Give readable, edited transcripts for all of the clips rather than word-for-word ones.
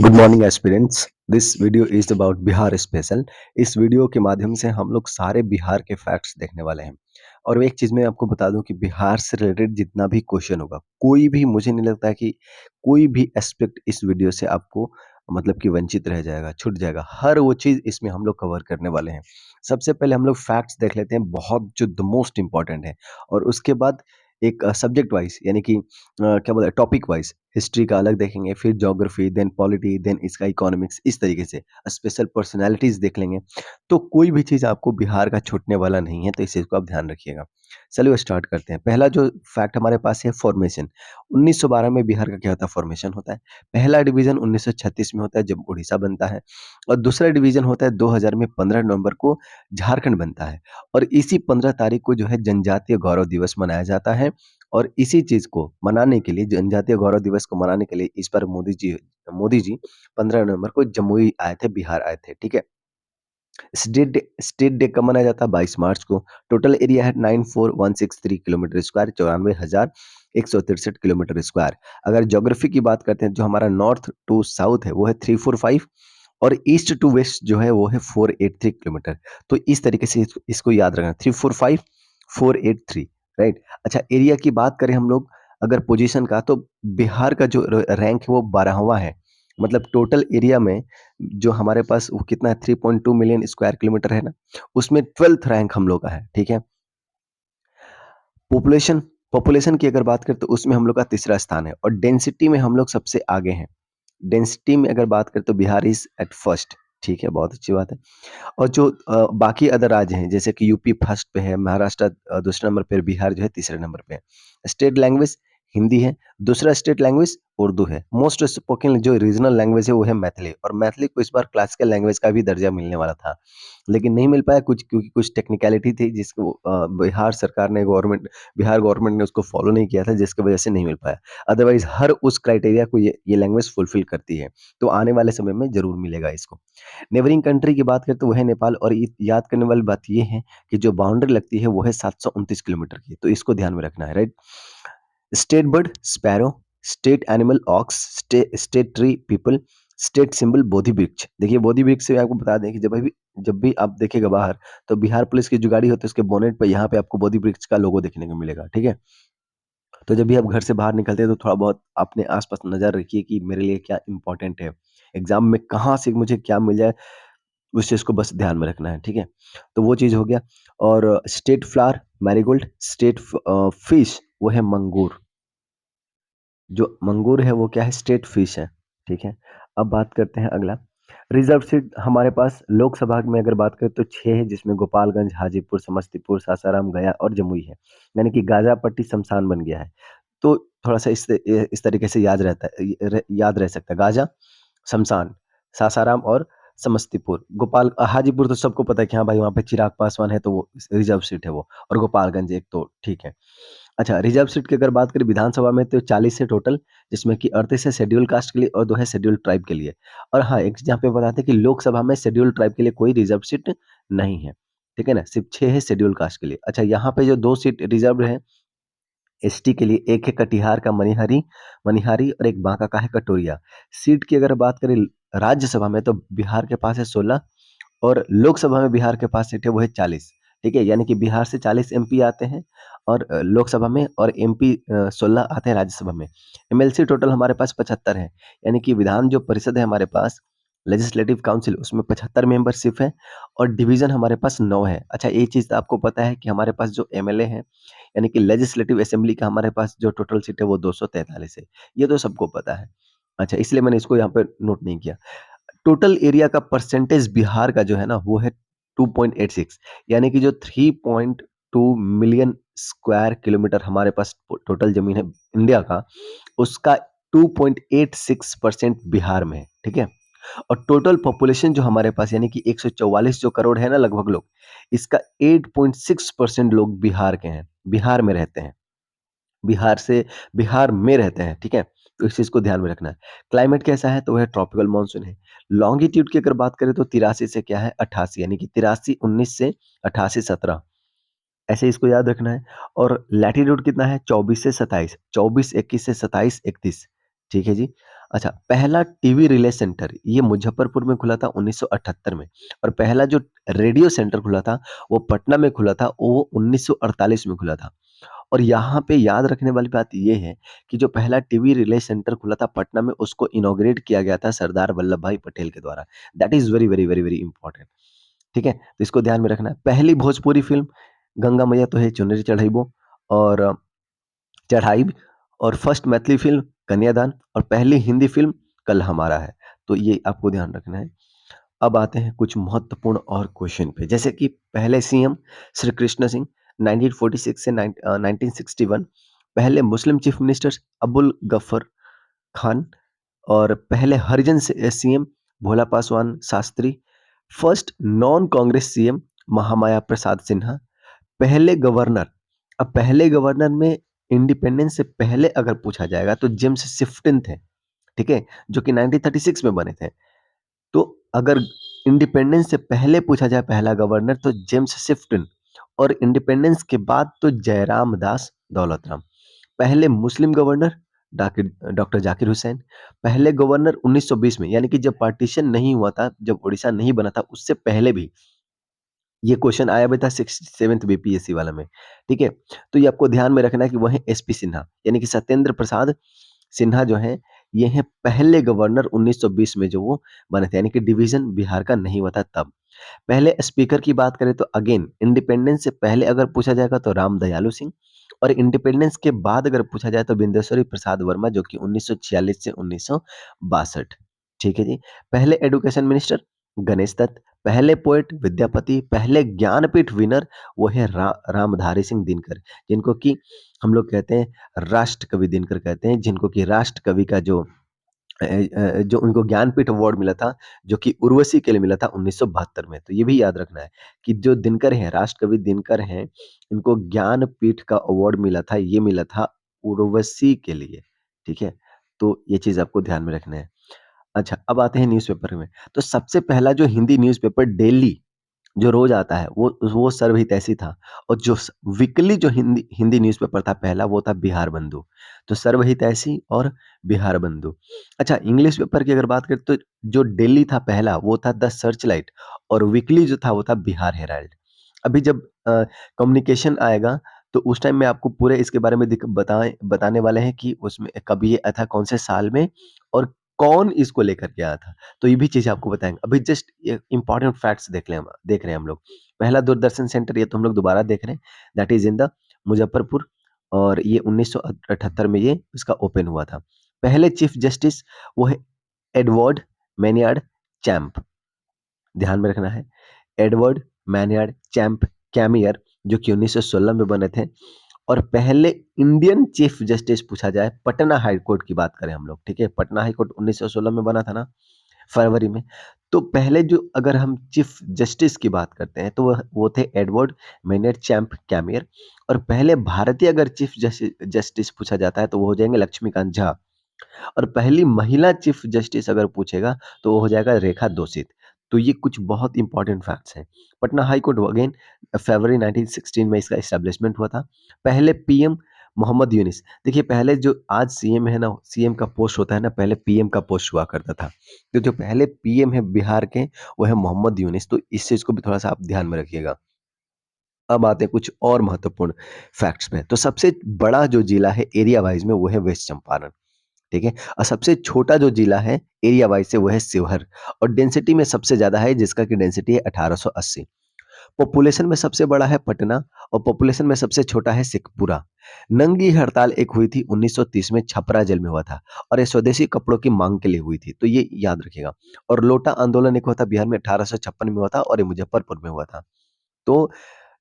Good morning aspirants. This video is about Bihar special. इस video के माध्यम से हम लोग सारे बिहार के फैक्ट्स देखने वाले हैं। और एक चीज मैं आपको बता दूं कि बिहार से रिलेटेड जितना भी क्वेश्चन होगा, कोई भी मुझे नहीं लगता है कि कोई भी एस्पेक्ट इस वीडियो से आपको मतलब कि वंचित रह जाएगा, छूट जाएगा। हर वो चीज इसमें हम लोग कवर करने वाले हैं। सबसे पहले हम लोग फैक्ट्स देख लेते हैं, बहुत जो द मोस्ट इंपॉर्टेंट है। और उसके बाद एक सब्जेक्ट वाइज यानी कि क्या बोलते हैं, टॉपिक वाइज हिस्ट्री का अलग देखेंगे, फिर ज्योग्राफी, देन पॉलिटी, देन इसका इकोनॉमिक्स, इस तरीके से स्पेशल पर्सनालिटीज देख लेंगे। तो कोई भी चीज़ आपको बिहार का छूटने वाला नहीं है, तो इस चीज़ को आप ध्यान रखिएगा। चलिए स्टार्ट करते हैं। पहला जो फैक्ट हमारे पास है, फॉर्मेशन। 1912 में बिहार का क्या होता है, फॉर्मेशन होता है। पहला डिवीजन 1936 में होता है जब उड़ीसा बनता है। और दूसरा डिवीजन होता है 2000 में 15 नवंबर को झारखंड बनता है। और इसी 15 तारीख को जो है जनजातीय गौरव दिवस मनाया जाता है। और इसी चीज़ को मनाने के लिए, जनजातीय गौरव दिवस को मनाने के लिए, इस बार मोदी जी 15 नवंबर को जमुई आए थे, बिहार आए थे, ठीक है? स्टेट डे कब मनाया जाता है? 22 मार्च को। टोटल एरिया है 94,163 किलोमीटर स्क्वायर, 94,163 किलोमीटर स्क्वायर। अगर ज्योग्राफी की बात करते हैं, जो हमारा नॉर्थ टू साउथ है वो है 345, और ईस्ट टू वेस्ट जो है वो है 483 किलोमीटर। तो इस तरीके से इसको याद रखना, 345 483, राइट। अच्छा, एरिया की बात करें हम लोग, अगर पोजीशन का, तो बिहार का जो रैंक है वो 12वां है। मतलब टोटल एरिया में जो हमारे पास वो कितना है, 3.2 मिलियन स्क्वायर किलोमीटर है ना, उसमें 12th रैंक हम लोग का है, ठीक है। पॉपुलेशन पॉपुलेशन की अगर बात करें तो उसमें हम लोग का तीसरा स्थान है, और डेंसिटी में हम लोग सबसे आगे हैं। डेंसिटी में अगर बात करें तो बिहार इज एट फर्स्ट, ठीक है, बहुत अच्छी बात है। और जो बाकी अदर राज्य हैं, जैसे कि यूपी फर्स्ट पे है, महाराष्ट्र दूसरे नंबर पे, बिहार जो है तीसरे नंबर पे है। स्टेट लैंग्वेज हिंदी है। दूसरा स्टेट लैंग्वेज उर्दू है। मोस्ट स्पोकन जो रीजनल लैंग्वेज है वो है मैथिली, और मैथिली को इस बार क्लासिकल लैंग्वेज का भी दर्जा मिलने वाला था, लेकिन नहीं मिल पाया कुछ, क्योंकि कुछ टेक्निकलिटी थी जिसको बिहार गवर्नमेंट ने उसको फॉलो नहीं किया था, जिसकी वजह से नहीं मिल पाया। अदरवाइज हर उस क्राइटेरिया को ये लैंग्वेज फुलफिल करती है, तो आने वाले समय में जरूर मिलेगा इसको। नेबरिंग कंट्री की बात करें तो वो है नेपाल, और याद करने वाली बात ये है कि जो बाउंड्री लगती है वो है 729 किलोमीटर की, तो इसको ध्यान में रखना है, right. State bird sparrow, state animal ox, state tree peepal, state symbol Bodhi Vriksha. देखिए, बोधि वृक्ष से आपको बता दें कि जब भी आप देखेगा बाहर, तो बिहार पुलिस की जो गाड़ी होती है उसके बोनेट पर यहाँ पे आपको बोधि वृक्ष का लोगो देखने को मिलेगा, ठीक है। तो जब भी आप घर से बाहर निकलते हैं तो थोड़ा बहुत अपने आसपास नजर रखिए कि मेरे लिए क्या इंपॉर्टेंट है, एग्जाम में कहाँ से मुझे क्या मिल जाए, उस चीज़ को बस ध्यान में रखना है, ठीक है? तो वो चीज़ हो गया। और state flower marigold, state fish वो है मंगूर। जो मंगूर है वो क्या है, स्टेट फिश है, ठीक है? अब बात करते हैं अगला। रिजर्व सीट हमारे पास लोकसभा में अगर बात करें तो 6 है, जिसमें गोपालगंज, हाजीपुर, समस्तीपुर, सासाराम, गया और जमुई है। यानी कि गाज़ापट्टी शमशान बन गया है। तो थोड़ा-सा इस तरीके से याद रहता है, याद रह सकता है। गाज़ा, शमशान, सासाराम और समस्तीपुर। हाजीपुर तो सबको पता है कि हाँ भाई, वहाँ पे चिराग पासवान है, तो वो रिजर्व सीट है वो। और गोपालगंज एक तो ठीक है। अच्छा, रिजर्व सीट की अगर बात करें विधानसभा में तो 40 है टोटल, जिसमें कि 38 है शेड्यूल कास्ट के लिए और 2 है शेड्यूल ट्राइब के लिए। और हाँ, एक चीज़ यहाँ पे बताते हैं कि लोकसभा में शेड्यूल ट्राइब के लिए कोई रिजर्व सीट नहीं है, ठीक है ना? सिर्फ 6 है शेड्यूल कास्ट के लिए। अच्छा, यहाँ पे जो 2 सीट रिजर्व्ड है एसटी के लिए, एक है कटिहार का मनिहारी मनिहारी और एक बांका का है कटोरिया। सीट की अगर बात करें राज्यसभा में, तो बिहार के पास है 16, और लोकसभा में बिहार के पास सीट है वो है 40, ठीक है? यानी कि बिहार से 40 एमपी आते हैं, और लोकसभा में, और एमपी 16 आते हैं राज्यसभा में। एमएलसी टोटल हमारे पास 75 है, यानी कि विधान जो परिषद है हमारे पास, लेजिस्लेटिव काउंसिल, उसमें 75 मेंबरशिप है, और डिवीज़न हमारे पास 9 है। अच्छा, ये चीज़ आपको पता है कि हमारे पास जो एमएलए हैं, यानी कि लेजिस्लेटिव असेंबली का हमारे पास जो टोटल सीट है वो 243 है। ये तो सबको पता है। अच्छा, इसलिए मैंने इसको यहाँ पे नोट नहीं किया। टोटल एरिया का परसेंटेज बिहार का जो है ना वो है 2.86, यानी कि जो 3.2 मिलियन स्क्वायर किलोमीटर हमारे पास टोटल जमीन है इंडिया का, उसका 2.86% बिहार में है, ठीक है। और टोटल पॉपुलेशन जो हमारे पास, यानी कि 144 जो करोड़ है ना लगभग लोग, इसका 8.6% लोग बिहार के हैं, बिहार में रहते हैं। बिहार में रहते हैं, ठीक है? तो इस चीज़ को ध्यान में रखना है। क्लाइमेट कैसा है? तो वह ट्रॉपिकल मानसून है। लॉन्गिट्यूड की अगर बात करें तो 83 से क्या है, 88, यानी कि 83 19 से 88 17, ऐसे इसको याद रखना है। और लैटीट्यूड कितना है? 24 से 27, 24 21 से 27 31, ठीक है जी। अच्छा, पहला टीवी रिले सेंटर ये मुज़फ़्फ़रपुर में खुला था 1978 में और पहला जो रेडियो सेंटर खुला था, वो पटना में खुला था, वो 1948 में खुला था। और यहाँ पे याद रखने वाली बात ये है कि जो पहला टीवी रिले सेंटर खुला था पटना में, उसको इनॉग्रेट किया गया था सरदार वल्लभ भाई पटेल के द्वारा। That is very, very, very, very important. ठीक है? तो इसको ध्यान में रखना है। पहली भोजपुरी फ़िल्म गंगा मैया तो है चुनरी चढ़इबो और चढ़ाई और फर्स्ट मैथिली फ़िल्म कन्यादान और पहली हिंदी फ़िल्म कल हमारा है। तो ये आपको ध्यान रखना है। अब आते हैं कुछ महत्वपूर्ण और क्वेश्चन पे, जैसे कि पहले सीएम श्री कृष्ण सिंह 1946 से 1961, पहले Muslim chief minister Abul Gaffar Khan और पहले हरिजन CM Bhola Paswan Shastri, first non Congress CM Mahamaya Prasad Sinha, पहले गवर्नर। अब पहले गवर्नर में इंडिपेंडेंस से पहले अगर पूछा जाएगा तो जेम्स शिफ्टन थे, ठीक है? जो कि 1936 में बने थे। तो अगर इंडिपेंडेंस से पहले पूछा जाए पहला गवर्नर तो जेम्स शिफ्टन और इंडिपेंडेंस के बाद तो जयराम दास दौलतराम। पहले मुस्लिम गवर्नर डॉक्टर जाकिर हुसैन, पहले गवर्नर 1920 में, यानी कि जब पार्टीशन नहीं हुआ था, जब उड़ीसा नहीं बना था, उससे पहले भी ये क्वेश्चन आया भी था 67th बीपीएससी वाला में, ठीक है? तो ये आपको ध्यान में रखना है कि वह है एसपी सिन्हा, यानी कि सत्येंद्र प्रसाद सिन्हा जो हैं, ये हैं पहले गवर्नर 1920 में जो वो बने थे, यानी कि डिवीज़न बिहार का नहीं हुआ था तब। पहले स्पीकर की बात करें तो अगेन इंडिपेंडेंस से पहले अगर पूछा जाएगा तो राम दयालु सिंह और इंडिपेंडेंस के बाद अगर पूछा जाए तो बिंदेश्वरी प्रसाद वर्मा जो कि 1946 से 1962। ठीक है जी। पहले एजुकेशन मिनिस्टर गणेश दत्त, पहले पोएट विद्यापति, पहले ज्ञानपीठ विनर वो है रामधारी सिंह दिनकर, जिनको कि हम लोग कहते हैं राष्ट्र कवि दिनकर कहते हैं, जिनको कि राष्ट्र कवि का जो उनको ज्ञानपीठ अवार्ड मिला था, जो कि उर्वशी के लिए मिला था 1972 में। तो ये भी याद रखना है कि जो दिनकर हैं, राष्ट्रकवि दिनकर हैं, इनको ज्ञानपीठ का अवार्ड मिला था, ये मिला था उर्वशी के लिए, ठीक है? तो ये चीज़ आपको ध्यान में रखना है। अच्छा, अब आते हैं न्यूज़पेपर में। तो सबसे पहला जो हिंदी न्यूज़पेपर डेली जो रोज़ आता है वो सर्वहितैषी था और जो वीकली जो हिंदी हिंदी न्यूज़पेपर था पहला वो था बिहार बंधु। तो सर्वहितैषी और बिहार बंधु। अच्छा, इंग्लिश पेपर की अगर बात करें तो जो डेली था पहला वो था द सर्चलाइट और वीकली जो था वो था बिहार हेराल्ड। अभी जब कम्युनिकेशन आएगा तो उस टाइम मैं आपको पूरे इसके बारे में बताने वाले हैं कि उसमें कब ये आया था, कौन से साल में और कौन इसको लेकर के आया था। तो ये भी चीज़ें आपको बताएँगे। अभी जस्ट ये इम्पोर्टेंट फैक्ट्स देख रहे हैं हम लोग। पहला दूरदर्शन सेंटर ये तो हम लोग दोबारा देख रहे हैं, that is in the Muzaffarpur और ये 1978 में ये इसका ओपन हुआ था। पहले चीफ जस्टिस वो है एडवर्ड मैनियार्ड चैम्प, ध्यान में रखना है। एडवर्ड मैनियार्ड चैम्प कैमियर जो कि 1916 में बने थे और पहले इंडियन चीफ जस्टिस पूछा जाए पटना हाई कोर्ट की बात करें हम लोग, ठीक है? पटना हाई कोर्ट 1916 में बना था ना? फरवरी में। तो पहले जो अगर हम चीफ जस्टिस की बात करते हैं तो वो थे एडवर्ड मेनard चैम्प कैमियर और पहले भारतीय अगर चीफ जस्टिस पूछा जाता है तो वो हो जाएँगे लक्ष्मीकांत झा और पहली महिला चीफ जस्टिस अगर पूछेगा तो वो हो जाएगा रेखा दोषित। तो ये कुछ बहुत इंपॉर्टेंट फैक्ट्स हैं। पटना हाई कोर्ट अगेन फरवरी 1916 में इसका एस्टेब्लिशमेंट हुआ था। पहले पीएम मोहम्मद यूनिस, देखिए पहले जो आज सीएम है ना, सीएम का पोस्ट होता है ना, पहले पीएम का पोस्ट हुआ करता था। तो जो पहले पीएम है बिहार के वो है मोहम्मद यूनिस, तो इस चीज़ को भी थोड़ा-सा आप ध्यान में रखिएगा। अब आते हैं कुछ और महत्वपूर्ण फैक्ट्स में। तो सबसे बड़ा जो जिला है एरिया वाइज़ में वो है वेस्ट चंपारण। ठीक है? और सबसे छोटा जो जिला है एरिया वाइज़ से वो है शिवहर और डेंसिटी में सबसे ज़्यादा है जिसका कि डेंसिटी है 1880। पॉपुलेशन में सबसे बड़ा है पटना और पॉपुलेशन में सबसे छोटा है शेखपुरा। नंगी हड़ताल एक हुई थी 1930 में छपरा जेल में हुआ था और ये स्वदेशी कपड़ों की मांग के लिए हुई थी, तो ये याद रखिएगा। और लोटा आंदोलन एक हुआ था बिहार में 1856 में हुआ था और ये मुजफ्फरपुर में हुआ था। तो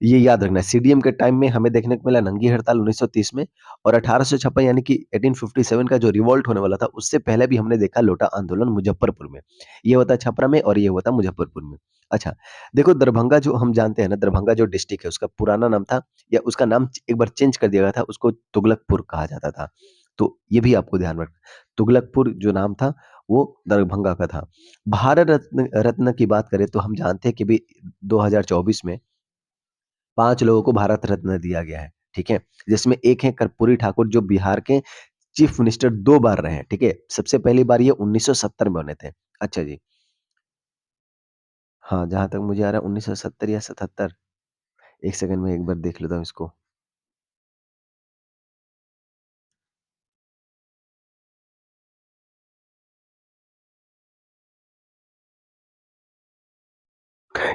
ये याद रखना है सीडीएम के टाइम में हमें देखने को मिला नंगी हड़ताल 1930 में और 1856 यानी कि 1857 का जो रिवॉल्ट होने वाला था उससे पहले भी हमने देखा लोटा आंदोलन मुजफ्फरपुर में। ये हुआ था छपरा में और ये हुआ था मुजफ्फरपुर में। अच्छा, देखो दरभंगा जो हम जानते हैं ना, दरभंगा जो डिस्ट्रिक्ट है उसका पुराना नाम था या उसका नाम एक बार चेंज कर दिया गया था, उसको तुगलकपुर कहा जाता था। तो ये भी आपको ध्यान रखना। तुगलकपुर जो नाम था वो दरभंगा का था। भारत रत्न रत्न की बात करें तो हम जानते हैं कि भी 2024 में 5 लोगों को भारत रत्न दिया गया है, ठीक है? जिसमें एक हैं कर्पूरी ठाकुर जो बिहार के चीफ मिनिस्टर 2 बार रहे हैं, ठीक है? सबसे पहली बार ये 1970 में बने थे। अच्छा जी। हाँ, जहाँ तक मुझे आ रहा है 1970 या 77। 1 सेकंड में एक बार देख लेता हूँ इसको।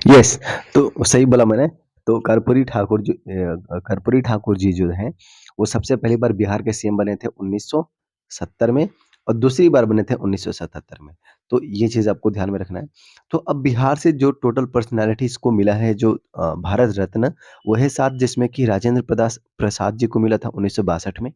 यस, तो सही बोला मैंने। तो कर्पूरी ठाकुर जी जो हैं, वो सबसे पहली बार बिहार के सीएम बने थे 1970 में और दूसरी बार बने थे 1977 में। तो ये चीज़ आपको ध्यान में रखना है। तो अब बिहार से जो टोटल पर्सनैलिटीज़ को मिला है जो भारत रत्न, वो है 7 जिसमें कि राजेंद्र प्रसाद जी को मिला था 1962 में,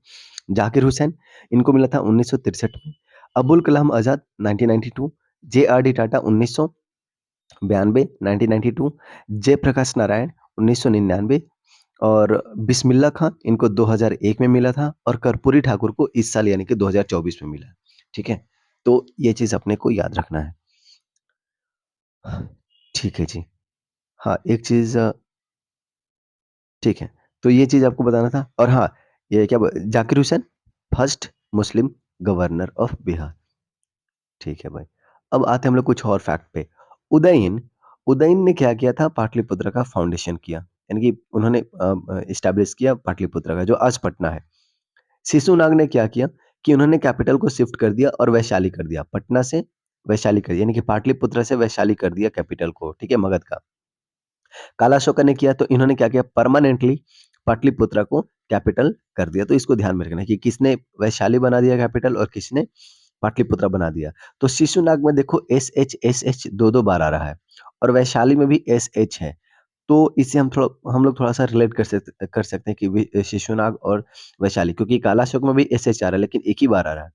जाकिर हुसैन इनको मिला था 1963 में, अबुल कलाम आज़ाद 1992, जे.आर.डी. टाटा 1992 1992, जयप्रकाश नारायण 1999 और बिस्मिल्लाह खां इनको 2001 में मिला था और कर्पूरी ठाकुर को इस साल यानी कि 2024 में मिला। ठीक है? तो ये चीज़ अपने को याद रखना है। ठीक है जी। हाँ, एक चीज़ ठीक है, तो ये चीज़ आपको बताना था और हाँ, ये क्या ब Zakir Hussain first Muslim governor of Bihar. ठीक है भाई। अब आते हैं हम लोग कुछ और फैक्ट पे। उदयन उदयन ने क्या किया था पाटलिपुत्र का फाउंडेशन किया। यानी कि उन्होंने एस्टैब्लिश किया पाटलिपुत्र का जो आज पटना है। शिशुनाग ने क्या किया कि उन्होंने कैपिटल को शिफ्ट कर दिया और वैशाली कर दिया। पटना से वैशाली कर दिया यानी कि पाटलिपुत्र से वैशाली कर दिया कैपिटल को, ठीक है? मगध का। कालाशोका ने किया तो इन्होंने क्या किया परमानेंटली पाटलिपुत्र को कैपिटल कर दिया। तो इसको ध्यान में रखना है कि किसने वैशाली बना दिया कैपिटल और किसने पाटलिपुत्र बना दिया। तो शिशुनाग में देखो एस एच दो बार आ रहा है और वैशाली में भी एस एच है। तो इससे हम लोग थोड़ा सा रिलेट कर सकते हैं कि शिशुनाग और वैशाली क्योंकि कालाशोक में भी एस एच आ रहा है लेकिन एक ही बार आ रहा है।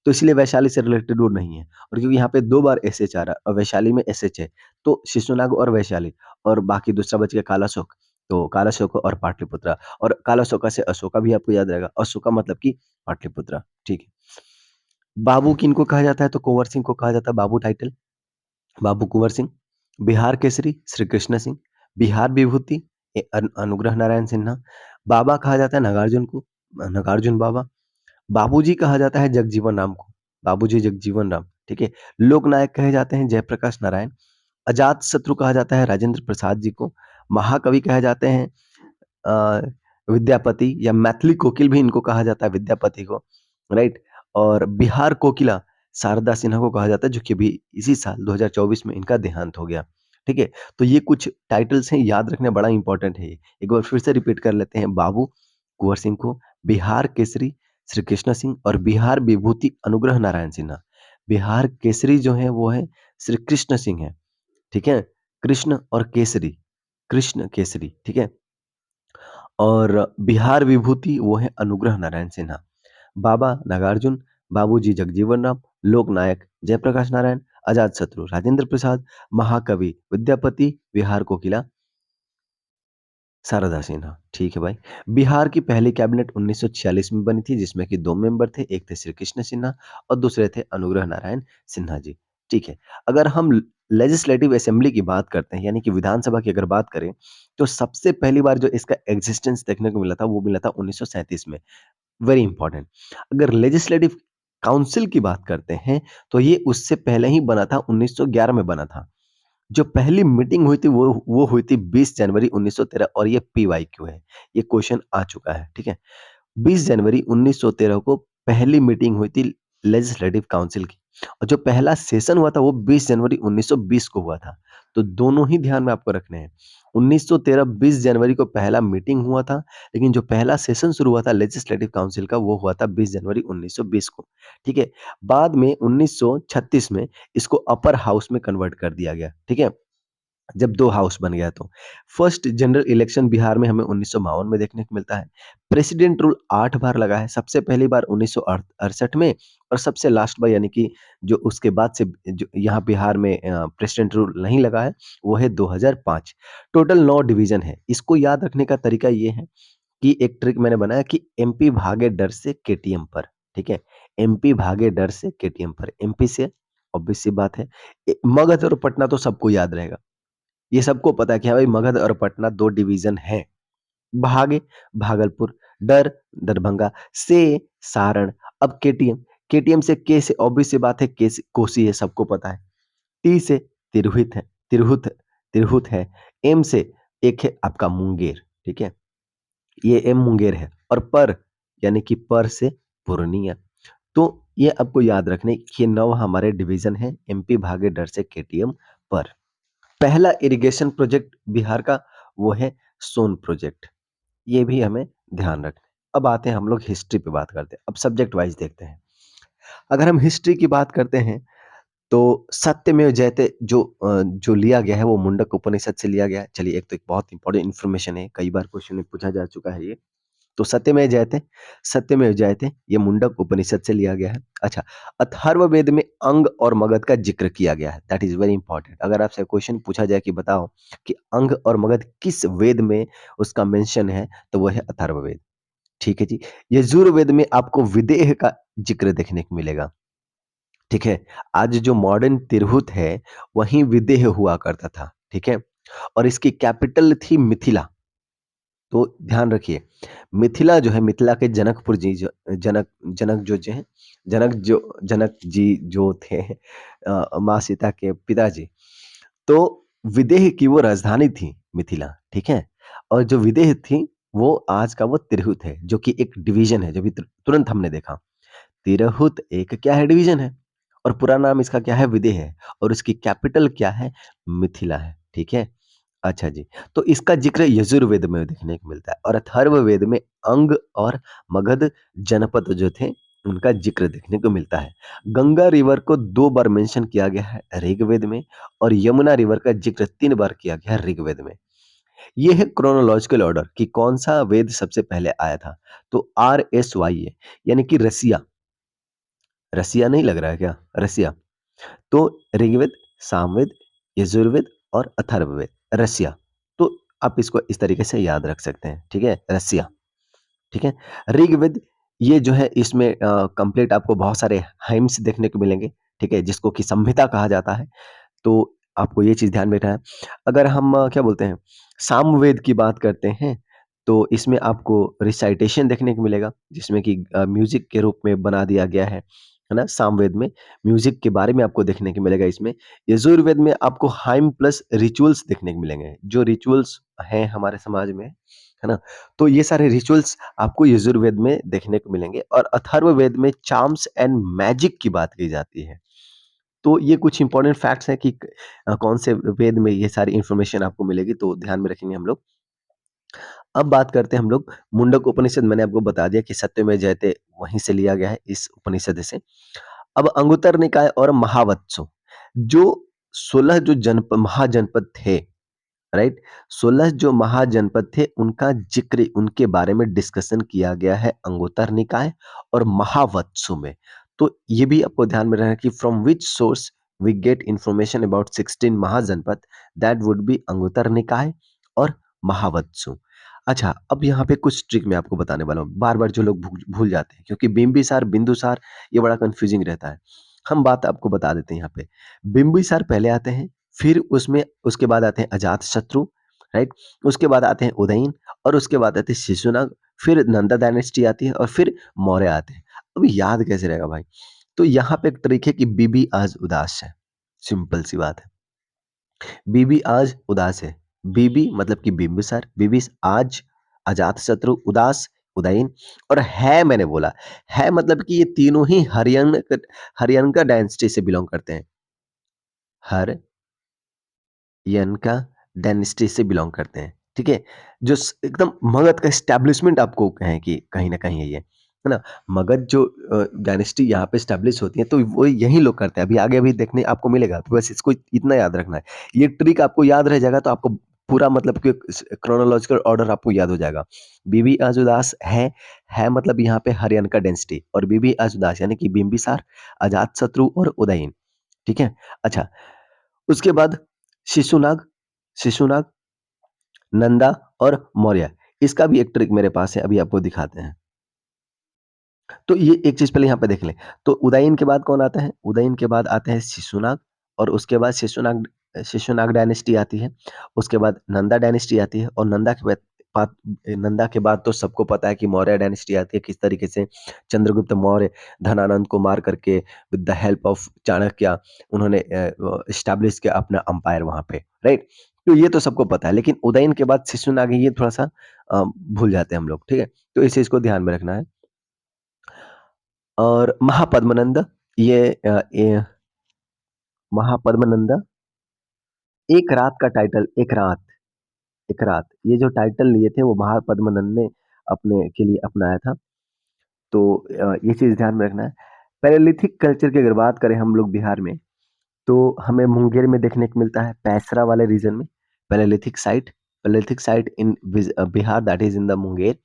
तो इसलिए वैशाली से रिलेटेड वो नहीं है और क्योंकि यहाँ पे 2 बार एसएच आ रहा है और वैशाली में एसएच है, तो शिशुनाग और वैशाली और बाकी दूसरा बच गया कालाशोक, तो कालाशोक और पाटलिपुत्रा और कालाशोका से अशोका भी आपको याद रहेगा, अशोका मतलब कि पाटलिपुत्रा, ठीक है। बाबू किनको कहा जाता है? तो कुँवर सिंह को कहा जाता है बाबू टाइटल, बाबू कुँवर सिंह। बिहार केसरी श्री कृष्ण सिंह, बिहार विभूति अनुग्रह नारायण सिन्हा, बाबा कहा जाता है नागार्जुन को, नागार्जुन बाबा। बाबूजी कहा जाता है जगजीवन राम को, बाबूजी जगजीवन राम, ठीक है? लोकनायक कहे जाते हैं जयप्रकाश नारायण, अजातशत्रु कहा जाता है राजेंद्र प्रसाद जी को, महाकवि कहे जाते हैं अ, विद्यापति या मैथिली कोकिल भी इनको कहा जाता है विद्यापति को, राइट? और बिहार कोकिला शारदा सिन्हा को कहा जाता है जो कि अभी इसी साल 2024 में इनका देहांत हो गया, ठीक है? तो ये कुछ टाइटल्स हैं, याद रखना बड़ा इंपॉर्टेंट है ये। एक बार फिर से रिपीट कर लेते हैं, बाबू कुँवर सिंह को, बिहार केसरी श्री कृष्ण सिंह और बिहार विभूति अनुग्रह नारायण सिन्हा। बिहार केसरी जो है वो है श्री कृष्ण सिंह है, ठीक है? कृष्ण और केसरी, कृष्ण केसरी, ठीक है? और बिहार विभूति वो है अनुग्रह नारायण सिन्हा। बाबा नागार्जुन, बाबूजी जगजीवन राम, लोकनायक जयप्रकाश नारायण, अजातशत्रु राजेंद्र प्रसाद, महाकवि विद्यापति, बिहार कोकिला शारदा सिन्हा, ठीक है भाई। बिहार की पहली कैबिनेट 1946 में बनी थी जिसमें कि 2 मेंबर थे, एक थे श्री कृष्ण सिन्हा और दूसरे थे अनुग्रह नारायण सिन्हा जी, ठीक है। अगर हम लेजिस्लेटिव असेंबली की बात करते हैं यानी कि विधानसभा की अगर बात करें, तो सबसे पहली बार जो इसका एक्जिस्टेंस देखने को मिला था वो मिला था 1937 में, वेरी इंपॉर्टेंट। अगर लेजिस्लेटिव काउंसिल की बात करते हैं, तो ये उससे पहले ही बना था, 1911 में बना था। जो पहली मीटिंग हुई थी वो हुई थी 20 जनवरी 1913 और ये पीवाईक्यू है। ये क्वेश्चन आ चुका है, ठीक है? 20 जनवरी 1913 को पहली मीटिंग हुई थी लेजिस्लेटिव काउंसिल की और जो पहला सेशन हुआ था वो 20 जनवरी 1920 को हुआ था। तो दोनों ही ध्यान में आपको रखने हैं। 1913 20 जनवरी को पहला मीटिंग हुआ था, लेकिन जो पहला सेशन शुरू हुआ था लेजिस्लेटिव काउंसिल का वो हुआ था 20 जनवरी 1920 को, ठीक है? बाद में 1936 में इसको अपर हाउस में कन्वर्ट कर दिया गया, ठीक है? जब 2 हाउस बन गया तो। फर्स्ट जनरल इलेक्शन बिहार में हमें 1952 में देखने को मिलता है। प्रेसिडेंट रूल 8 बार लगा है, सबसे पहली बार 1968 में और सबसे लास्ट बार यानी कि जो उसके बाद से जो यहाँ बिहार में प्रेसिडेंट रूल नहीं लगा है, वो है 2005। टोटल 9 डिवीज़न है। इसको याद रखने का तरीका ये है कि एक ट्रिक मैंने बनाया कि एमपी भागे डर से केटीएम पर, ठीक है? एमपी भागे डर से केटीएम पर। एमपी से ऑब्वियस सी बात है। मगध और पटना तो सबको याद रहेगा। ये सबको पता है कि हाँ भाई मगध और पटना 2 डिवीज़न हैं। भागे भागलपुर, डर दरभंगा, से सारण, अब केटीएम, केटीएम से के से ऑब्वियस सी बात है के से कोसी है, सबको पता है। टी से तिरहुत है, तिरहुत तिरहुत है। एम से एक है आपका मुंगेर, ठीक है? ये एम मुंगेर है और पर यानी कि पर से पूर्णिया। तो ये आपको याद रखने कि ये 9 हमारे डिवीजन है एमपी भागे डर से केटीएम पर। पहला इरिगेशन प्रोजेक्ट बिहार का वो है सोन प्रोजेक्ट। ये भी हमें ध्यान रखना है। अब आते हैं हम लोग हिस्ट्री पे बात करते हैं। अब सब्जेक्ट वाइज देखते हैं। अगर हम हिस्ट्री की बात करते हैं तो सत्यमेव जयते जो लिया गया है वो मुंडक उपनिषद से लिया गया है। चलिए एक तो एक बहुत इंपॉर्टेंट इन्फॉर्मेशन है, कई बार क्वेश्चन में पूछा जा चुका है ये। तो सत्यमेव जयते ये मुंडक उपनिषद से लिया गया है। अच्छा, अथर्ववेद में अंग और मगध का जिक्र किया गया है, दैट इज वेरी इंपॉर्टेंट। अगर आपसे क्वेश्चन पूछा जाए कि बताओ कि अंग और मगध किस वेद में उसका मेंशन है, तो वो है अथर्ववेद। ठीक है जी। यजुर्वेद में आपको विदेह का जिक्र देखने को मिलेगा। ठीक है, आज जो मॉडर्न तिरहुत है वहीं विदेह हुआ करता था। ठीक है, और इसकी कैपिटल थी मिथिला। तो ध्यान रखिए, मिथिला जो है, मिथिला के जनकपुर जी जो जनक जनक जो हैं, जनक जी जो थे माँ सीता के पिताजी, तो विदेह की वो राजधानी थी मिथिला, ठीक है? और जो विदेह थी वो आज का वो तिरहुत है, जो कि एक डिवीजन है, जो भी तुरंत हमने देखा। तिरहुत एक क्या है, डिवीजन है, और पूरा नाम इसका क्या है, विदेह है, और इसकी कैपिटल क्या है, मिथिला है। ठीक है? अच्छा जी, तो इसका जिक्र यजुर्वेद में देखने को मिलता है और अथर्ववेद में अंग और मगध जनपद जो थे उनका जिक्र देखने को मिलता है। गंगा रिवर को 2 बार मेंशन किया गया है ऋग्वेद में, और यमुना रिवर का जिक्र 3 बार किया गया है ऋग्वेद में। ये है क्रोनोलॉजिकल ऑर्डर कि कौन सा वेद सबसे पहले आया था। तो RSY है, यानी कि रसिया। रसिया नहीं लग रहा है क्या, रसिया। तो ऋग्वेद, सामवेद, यजुर्वेद और अथर्ववेद, रसिया। तो आप इसको इस तरीके से याद रख सकते हैं, ठीक है, रसिया। ठीक है, ऋग्वेद ये जो है इसमें कंप्लीट आपको बहुत सारे हाइम्स देखने को मिलेंगे, ठीक है, जिसको कि संहिता कहा जाता है। तो आपको ये चीज़ ध्यान में रखना है। अगर हम क्या बोलते हैं, सामवेद की बात करते हैं, तो इसमें आपको रिसाइटेशन देखने को मिलेगा, जिसमें कि म्यूज़िक के रूप में बना दिया गया है ना? सामवेद में म्यूज़िक के बारे में आपको देखने को मिलेगा इसमें। यजुर्वेद में आपको हाइम प्लस रिचुअल्स देखने को मिलेंगे, जो रिचुअल्स हैं हमारे समाज में, है ना? तो ये सारे रिचुअल्स आपको यजुर्वेद में देखने को मिलेंगे, और अथर्ववेद में चार्म्स एंड मैजिक की बात की जाती है। तो ये कुछ इंपॉर्टेंट फैक्ट्स हैं कि कौन से वेद में ये सारी इंफॉर्मेशन आपको मिलेगी, तो ध्यान में रखेंगे हम लोग। अब बात करते हैं हम लोग मुंडक उपनिषद, मैंने आपको बता दिया कि सत्यमेव जयते वहीं से लिया गया है, इस उपनिषद से। अब अंगुत्तर निकाय और महावत्सो, जो 16 जो महाजनपद थे, राइट, 16 जो महाजनपद थे उनका जिक्र, उनके बारे में डिस्कशन किया गया है अंगुत्तर निकाय और महावत्सो में। तो ये भी आपको ध्यान में रखना कि from which source we get information about 16 Mahajanapada, that would be Anguttara Nikaya और महावत्सो। अच्छा, अब यहाँ पे कुछ ट्रिक मैं आपको बताने वाला हूँ, बार बार जो लोग भूल जाते हैं, क्योंकि बिंबिसार बिंदुसार ये बड़ा कंफ्यूजिंग रहता है। हम बात आपको बता देते हैं यहाँ पे। बिंबिसार पहले आते हैं, फिर उसमें उसके बाद आते हैं अजातशत्रु, राइट? उसके बाद आते हैं उदयन, और उसके बाद आते हैं शिशुनाग, फिर नंदा डायनेस्टी आती है, और फिर मौर्य आते हैं। अब याद कैसे रहेगा भाई? तो यहाँ पे एक ट्रिक है कि बीबी आज उदास है, सिंपल सी बात है। बीबी आज उदास है, बीबी मतलब कि बिंबिसार, बीबी आज, अजातशत्रु, उदास, उदयन, और है मैंने बोला, है मतलब कि ये तीनों ही हरियनका डायनेस्टी से बिलोंग करते हैं। हर यनका डायनेस्टी से बिलोंग करते हैं, ठीक है? जो एकदम मगध का एस्टेब्लिशमेंट आपको कहें कि कहीं ना कहीं है ना? मगध जो डायनेस्टी यहाँ पे एस्टेब्लिश होती है, तो वो यही लोग करते हैं। अभी आगे भी देखने आपको मिलेगा, तो बस इसको इतना याद रखना है। ये ट्रिक आपको याद रह जाएगा तो आपको पूरा मतलब कि क्रोनोलॉजिकल ऑर्डर आपको याद हो जाएगा। बीबी अजुदास है मतलब यहाँ पे हरियन का डेंसिटी, और बीबी अजुदास यानी कि बिंबिसार, अजात शत्रु और उदयन, ठीक है? अच्छा, उसके बाद शिशुनाग, शिशुनाग, नंदा और मौर्य। इसका भी एक ट्रिक मेरे पास है, अभी आपको दिखाते हैं। तो ये एक चीज़ पहले यहाँ पे देख लें। तो उदयन के बाद कौन आता है? उदयन के बाद आते हैं शिशुनाग, और उसके बाद शिशुनाग, शिशुनाग डायनेस्टी आती है। उसके बाद नंदा डायनेस्टी आती है, और नंदा के बाद पात नंदा के बाद तो सबको पता है कि मौर्य डायनेस्टी आती है, किस तरीके से चंद्रगुप्त मौर्य धनानंद को मार करके with the help of Chanakya उन्होंने एस्टैब्लिश किया अपना एम्पायर वहाँ पे, राइट? तो ये तो सबको पता है, लेकिन उदयन के बाद शिशुनाग ये थोड़ा-सा भूल जाते हैं हम लोग, ठीक है? तो इस चीज़ को ध्यान में रखना है। और महापद्मनंद ये महापद्मनंद एक रात का टाइटल, एक रात, ये जो टाइटल लिए थे वो महापद्मनंद ने अपने के लिए अपनाया था। तो ये चीज़ ध्यान में रखना है। पैलेलिथिक कल्चर की अगर बात करें हम लोग बिहार में, तो हमें मुंगेर में देखने को मिलता है, पैसरा वाले रीजन में palaeolithic site in Bihar, that is in the Munger.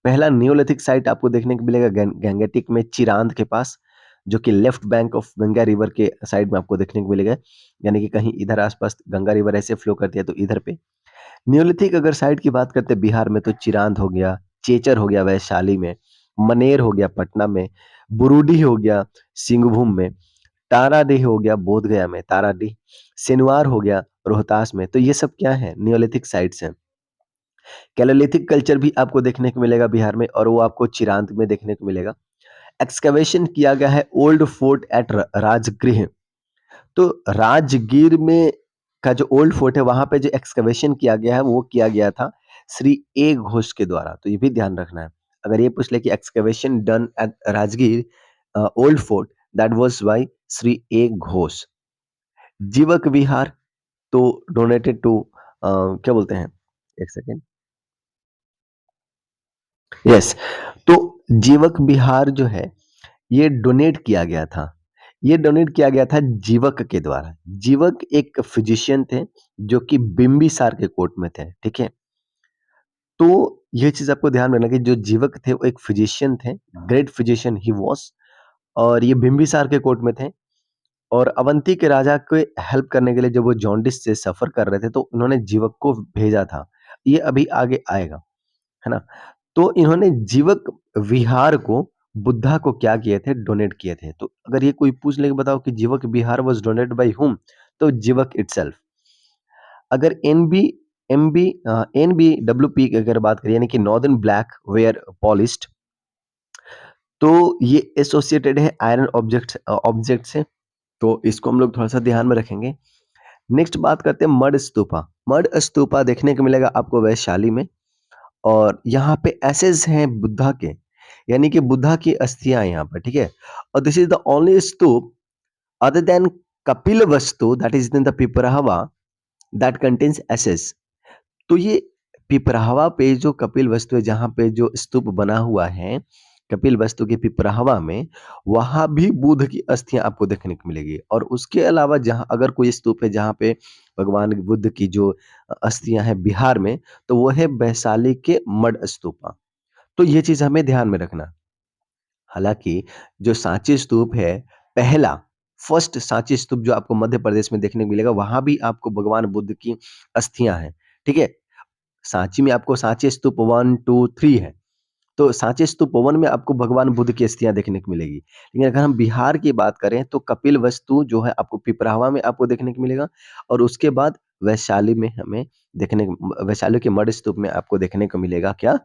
पहला नियोलिथिक साइट आपको देखने को मिलेगा गैंगेटिक में चिरांद के पास, जो कि left bank of Ganga river के साइड में आपको देखने को मिलेगा। यानी कि कहीं इधर आसपास गंगा रिवर ऐसे फ्लो करती है तो इधर पे। नियोलिथिक अगर साइट की बात करते हैं बिहार में, तो चिरांद हो गया, चेचर हो गया वैशाली में, मनेर हो गया पटना में, बुरुडी हो गया सिंहभूम में, ताराडीह हो गया बोधगया में, ताराडीह, सिनवार हो गया रोहतास में। तो ये सब क्या है? नियोलिथिक साइट्स हैं। कैलोलिथिक कल्चर भी आपको देखने को मिलेगा बिहार में, और वो आपको चिरांद में देखने को मिलेगा। एक्सकवेशन किया गया है ओल्ड फोर्ट एट राजगृह। तो राजगीर में का जो ओल्ड फोर्ट है वहां पे जो एक्सकवेशन किया गया है वो किया गया था श्री ए घोष के द्वारा। तो ये भी ध्यान रखना है। अगर ये पूछ ले कि excavation done at Rajgir old fort, that was by Shri A Ghosh. Jivaka Vihara तो डोनेटेड टू क्या बोलते हैं, एक सेकेंड, यस, तो जीवक विहार जो है ये डोनेट किया गया था। ये डोनेट किया गया था जीवक के द्वारा। जीवक एक फिजिशियन थे जो कि बिंबिसार के कोर्ट में थे, ठीक है? तो ये चीज़ आपको ध्यान में रखना कि जो जीवक थे वो एक फिजिशियन थे, ग्रेट फिजिशियन ही वाज़, और ये बिंबिसार के कोर्ट में थे। और अवंती के राजा को हेल्प करने के लिए जब वो जॉन्डिस से सफ़र कर रहे थे तो उन्होंने जीवक को भेजा था। ये अभी आगे आएगा, है ना? तो इन्होंने जीवक विहार को बुद्धा को क्या किए थे? डोनेट किए थे। तो अगर ये कोई पूछ ले कि बताओ कि जीवक विहार वाज़ डोनेटेड बाय व्हॉम? तो जीवक इटसेल्फ। अगर एनबीडब्ल्यूपी की अगर बात करें, यानी कि नॉर्दर्न ब्लैक वेयर पॉलिश्ड, तो ये एसोसिएटेड है आयरन ऑब्जेक्ट से। तो इसको हम लोग थोड़ा-सा ध्यान में रखेंगे। नेक्स्ट बात करते हैं मड स्तूपा। मड स्तूपा देखने को मिलेगा आपको वैशाली में, और यहाँ पे एसेज हैं बुद्धा के, यानी कि बुद्धा की अस्थियाँ हैं यहाँ पर, ठीक है? और this is the only stupa other than Kapilavastu, that is in the Piprahwa, that contains ashes. तो ये पिपराहवा पे जो कपिल वस्तु है, जहाँ पे जो स्तूप बना हुआ है कपिल वस्तु के पिपराहवा में, वहाँ भी बुद्ध की अस्थियां आपको देखने को मिलेगी। और उसके अलावा जहाँ अगर कोई स्तूप है जहाँ पे भगवान बुद्ध की जो अस्थियां हैं बिहार में, तो वो है वैशाली के मड स्तूपा। तो ये चीज हमें ध्यान में रखना। हालांकि जो सांची स्तूप है, पहला फर्स्ट सांची स्तूप जो आपको मध्य प्रदेश में देखने को मिलेगा, वहां भी आपको भगवान बुद्ध की अस्थियां हैं, ठीक है? सांची में आपको सांची स्तूप 1, 2, 3 है। तो सांची स्तूप 1 में आपको भगवान बुद्ध की अस्थियाँ देखने को मिलेगी। लेकिन अगर हम बिहार की बात करें तो कपिलवस्तु जो है आपको पिपरावा में आपको देखने को मिलेगा, और उसके बाद वैशाली में हमें वैशाली के मड स्तूप में आपको देखने को मिलेगा क्या?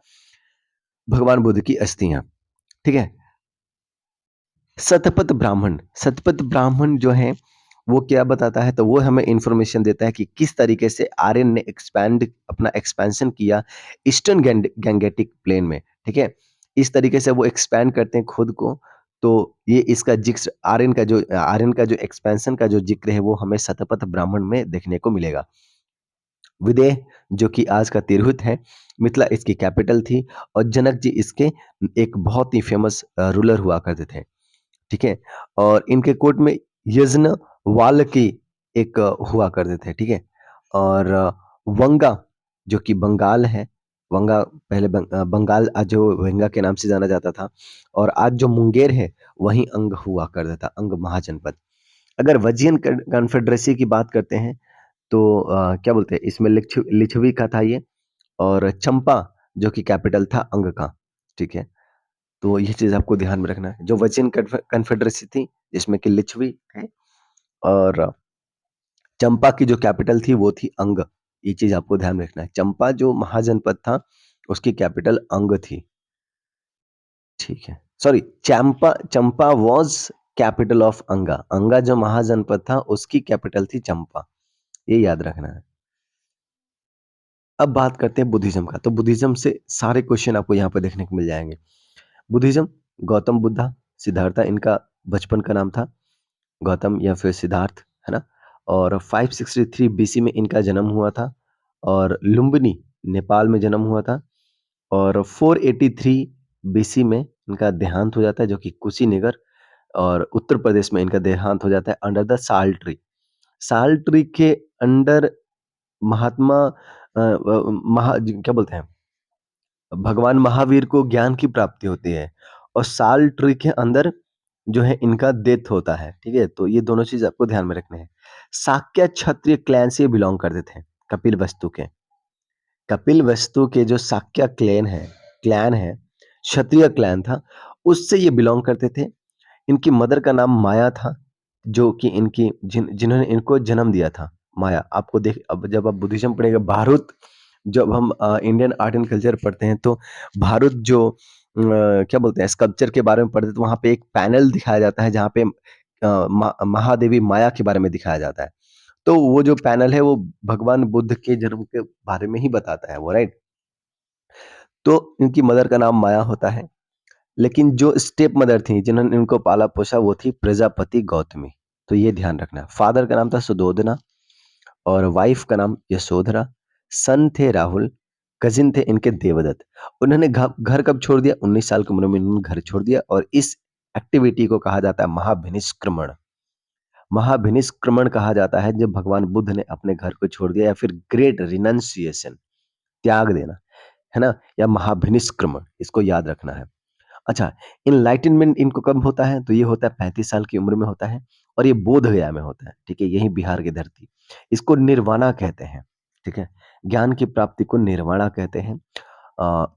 भगवान बुद्ध की अस्थियाँ, ठीक है? शतपथ ब्राह्मण जो है वो क्या बताता है? तो वो हमें इंफॉर्मेशन देता है कि किस तरीके से आर्यन ने अपना एक्सपेंशन किया ईस्टर्न गैंगेटिक प्लेन में, ठीक है? इस तरीके से वो एक्सपैंड करते हैं खुद को। तो ये इसका जिक्र आर्यन का जो एक्सपेंशन का जो जिक्र है वो हमें शतपथ ब्राह्मण में देखने को मिलेगा। विदेह जो कि आज का तिरहुत है, मिथिला इसकी कैपिटल थी, और जनक जी इसके एक बहुत ही फेमस रूलर हुआ करते थे। ठीक है? और इनके कोर्ट में यज्ञवल्क्य एक हुआ करते थे, ठीक है? और वंगा जो कि बंगाल है, वंगा पहले बंगाल आज जो वेंगा के नाम से जाना जाता था, और आज जो मुंगेर है वहीं अंग हुआ करता था, अंग महाजनपद। अगर वजियन कॉन्फेडरेसी की बात करते हैं तो क्या बोलते हैं इसमें लिच्छवी का था ये, और चंपा जो कि कैपिटल था अंग का, ठीक है? तो ये चीज़ आपको ध्यान में रखना है। जो वजिन कन्फेडरेसी थी, जिसमें कि लिच्छवी थे, और चंपा की जो कैपिटल थी वो थी अंग। ये चीज़ आपको ध्यान में रखना है। चंपा जो महाजनपद था, उसकी कैपिटल अंग थी, ठीक है। Sorry, Champa Champa was capital of अंगा। अंगा जो महाजनपद था, उसकी कैपिटल थी चंपा, ये याद रखना है। अब बात करते हैं बुद्धिज़्म का, तो बुद्धिज़्म से सारे क्वेश्चन आपको यहाँ पे देखने को मिल जाएँगे। बुद्धिज़्म, गौतम बुद्धा, सिद्धार्था इनका बचपन का नाम था, गौतम या फिर सिद्धार्थ, है ना? और 563 बीसी में इनका जन्म हुआ था और लुम्बिनी, नेपाल में जन्म हुआ था और 483 बीसी में इनका देहांत हो जाता है, जो कि कुशीनगर और उत्तर प्रदेश में इनका देहांत हो जाता है अंडर द साल ट्री। साल ट्री के अंडर महात्मा क्या बोलते हैं, भगवान महावीर को ज्ञान की प्राप्ति होती है और साल ट्री के अंदर जो है इनका डेथ होता है, ठीक है? तो ये दोनों चीज़ आपको ध्यान में रखने हैं। शाक्य क्षत्रिय क्लैन से बिलॉन्ग करते थे, कपिल वस्तु के। कपिल वस्तु के जो शाक्य क्लैन है, क्षत्रिय क्लैन था, उससे ये बिलॉन्ग करते थे। इनकी मदर का नाम माया था, जो कि इनकी जिन्होंने इनको जन्म दिया था, माया। आपको देख अब जब आप बुद्धिज़्म पढ़ेंगे, भारुत, जब हम इंडियन आर्ट एंड कल्चर पढ़ते हैं, तो भारुत जो क्या बोलते हैं, स्कल्पचर के बारे में पढ़ते हैं, तो वहाँ पे एक पैनल दिखाया जाता है, जहाँ पे महादेवी माया के बारे में दिखाया जाता है। तो वो जो पैनल है, वो भगवान बुद्ध के जन्म के बारे में ही बताता है वो, राइट? तो इनकी मदर का नाम माया होता है। लेकिन जो स्टेप मदर थी, जिन्होंने इनको पाला-पोसा, वो थी प्रजापति गौतमी। तो ये ध्यान रखना। फादर का नाम था सुधोधना और वाइफ का नाम यशोधरा। सन थे राहुल, कज़िन थे इनके देवदत्त। उन्होंने घर कब छोड़ दिया? 19 साल की उम्र में इन्होंने घर छोड़ दिया और इस एक्टिविटी को कहा जाता है महाभिनिष्क्रमण। महाभिनिष्क्रमण कहा जाता है जब भगवान बुद्ध ने अपने घर को छोड़ दिया, या फिर ग्रेट रिनंसिएशन, त्याग देना, है ना? या महाभिनिष्क्रमण, इसको याद रखना है। अच्छा, एनलाइटनमेंट इनको कब होता है? तो ये होता है 35 साल की उम्र में होता है और ये बोध गया में होता है, ठीक है? यही बिहार की धरती। इसको निर्वाणा कहते हैं, ठीक है? ज्ञान की प्राप्ति को निर्वाणा कहते हैं।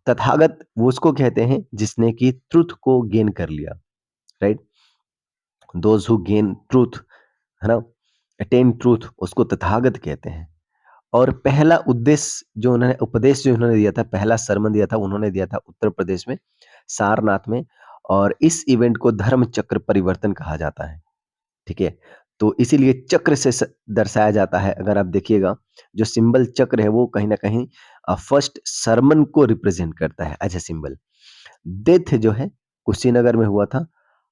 तथागत वो उसको कहते हैं जिसने कि ट्रुथ को गेन कर लिया, right? Those who gain truth, है ना? अटेन ट्रुथ, उसको तथागत कहते हैं। और पहला उपदेश जो उन्होंने दिया था, पहला sermon दिया था, उन्होंने दिया था उत्तर प्रदेश में, सारनाथ में, और इस इवेंट को धर्म चक्र परिवर्तन कहा जाता है, ठीक है? तो इसीलिए चक्र से दर्शाया जाता है। अगर आप देखिएगा, जो सिंबल चक्र है, वो कहीं ना कहीं फर्स्ट सरमन को रिप्रेजेंट करता है एज ए सिंबल। डेथ जो है कुशीनगर में हुआ था,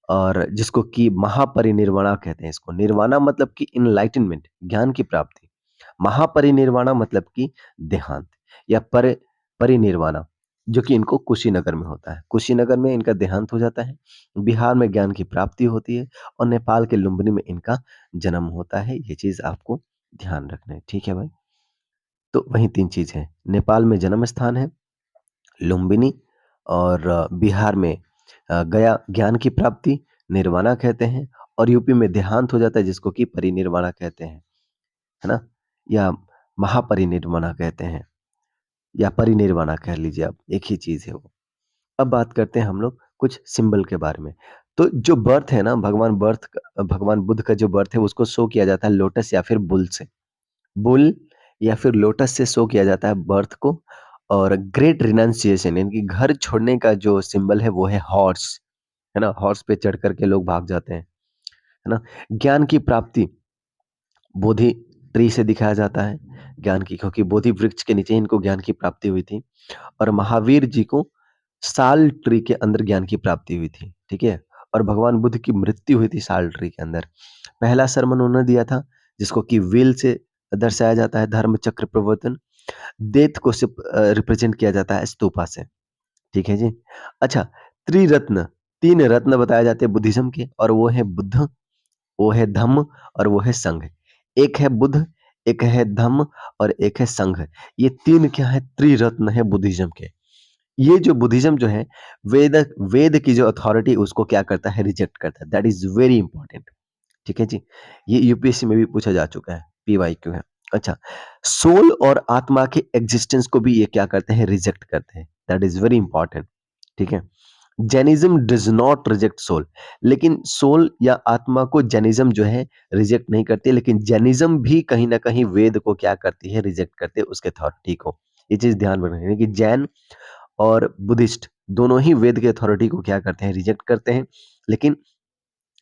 और जिसको कि महापरिनिर्वाणा कहते हैं। इसको निर्वाणा मतलब कि इनलाइटनमेंट, ज्ञान की प्राप्ति। महापरिनिर्वाणा मतलब कि देहांत, या परिनिर्वाणा, जो कि इनको कुशीनगर में होता है। कुशीनगर में इनका देहांत हो जाता है, बिहार में ज्ञान की प्राप्ति होती है और नेपाल के लुम्बिनी में इनका जन्म होता है। ये चीज़ आपको ध्यान रखना है, ठीक है भाई? तो वही 3 चीज़ हैं, नेपाल में जन्म स्थान है, लुम्बिनी, और बिहार में गया ज्ञान की प्राप्ति, निर्वाणा कहते हैं, और यूपी में देहांत हो जाता है, जिसको कि परिनिर्वाणा कहते हैं, है ना? या महापरिनिर्वाणा कहते हैं, या परिनिर्वाणा कह लीजिए आप, एक ही चीज़ है वो। अब बात करते हैं हम लोग कुछ सिंबल के बारे में। तो जो बर्थ है ना, भगवान बुद्ध का जो बर्थ है, उसको शो किया जाता है लोटस या फिर बुल से। बुल या फिर लोटस से शो किया जाता है बर्थ को। और ग्रेट रिनंसिएशन, यानी कि घर छोड़ने का जो सिंबल है, वो है हॉर्स, है ना? हॉर्स पे चढ़ कर के लोग भाग जाते हैं, है ना? ज्ञान की प्राप्ति बोधि ट्री से दिखाया जाता है, ज्ञान की, क्योंकि बोधि वृक्ष के नीचे इनको ज्ञान की प्राप्ति हुई थी। और महावीर जी को साल ट्री के अंदर ज्ञान की प्राप्ति हुई थी, ठीक है? और भगवान बुद्ध की मृत्यु हुई थी साल ट्री के अंदर। पहला सरमन उन्होंने दिया था, जिसको कि व्हील से दर्शाया जाता है, धर्म चक्र प्रवर्तन। डेथ को रिप्रेजेंट किया जाता है स्तूपा से, ठीक है जी? अच्छा, त्रिरत्न, 3 रत्न बताए जाते हैं बुद्धिज़्म के, और वो है बुद्ध, वो है धम्म, और वो है संघ। एक है बुद्ध, एक है धम्म, और एक है संघ। ये 3 क्या है? त्रिरत्न है बुद्धिज़्म के। ये जो बुद्धिज़्म जो है, वेद वेद की जो अथॉरिटी, उसको क्या करता है? रिजेक्ट करता है। दैट इज़ वेरी इंपॉर्टेंट, ठीक है जी? ये यूपीएससी में भी पूछा जा चुका है, पीवाईक्यू है। अच्छा, सोल और आत्मा के एग्जिस्टेंस को भी ये क्या करते हैं? रिजेक्ट करते हैं। दैट इज़ वेरी इंपॉर्टेंट, ठीक है? Jainism does not reject soul, लेकिन सोल या आत्मा को जैनिज्म जो है रिजेक्ट नहीं करती, लेकिन जैनिज्म भी कहीं ना कहीं वेद को क्या करती है, रिजेक्ट करते है उसके अथॉरिटी को। ये चीज ध्यान में रखनी है कि जैन और बुद्धिस्ट दोनों ही वेद के अथॉरिटी को क्या करते हैं, रिजेक्ट करते हैं। लेकिन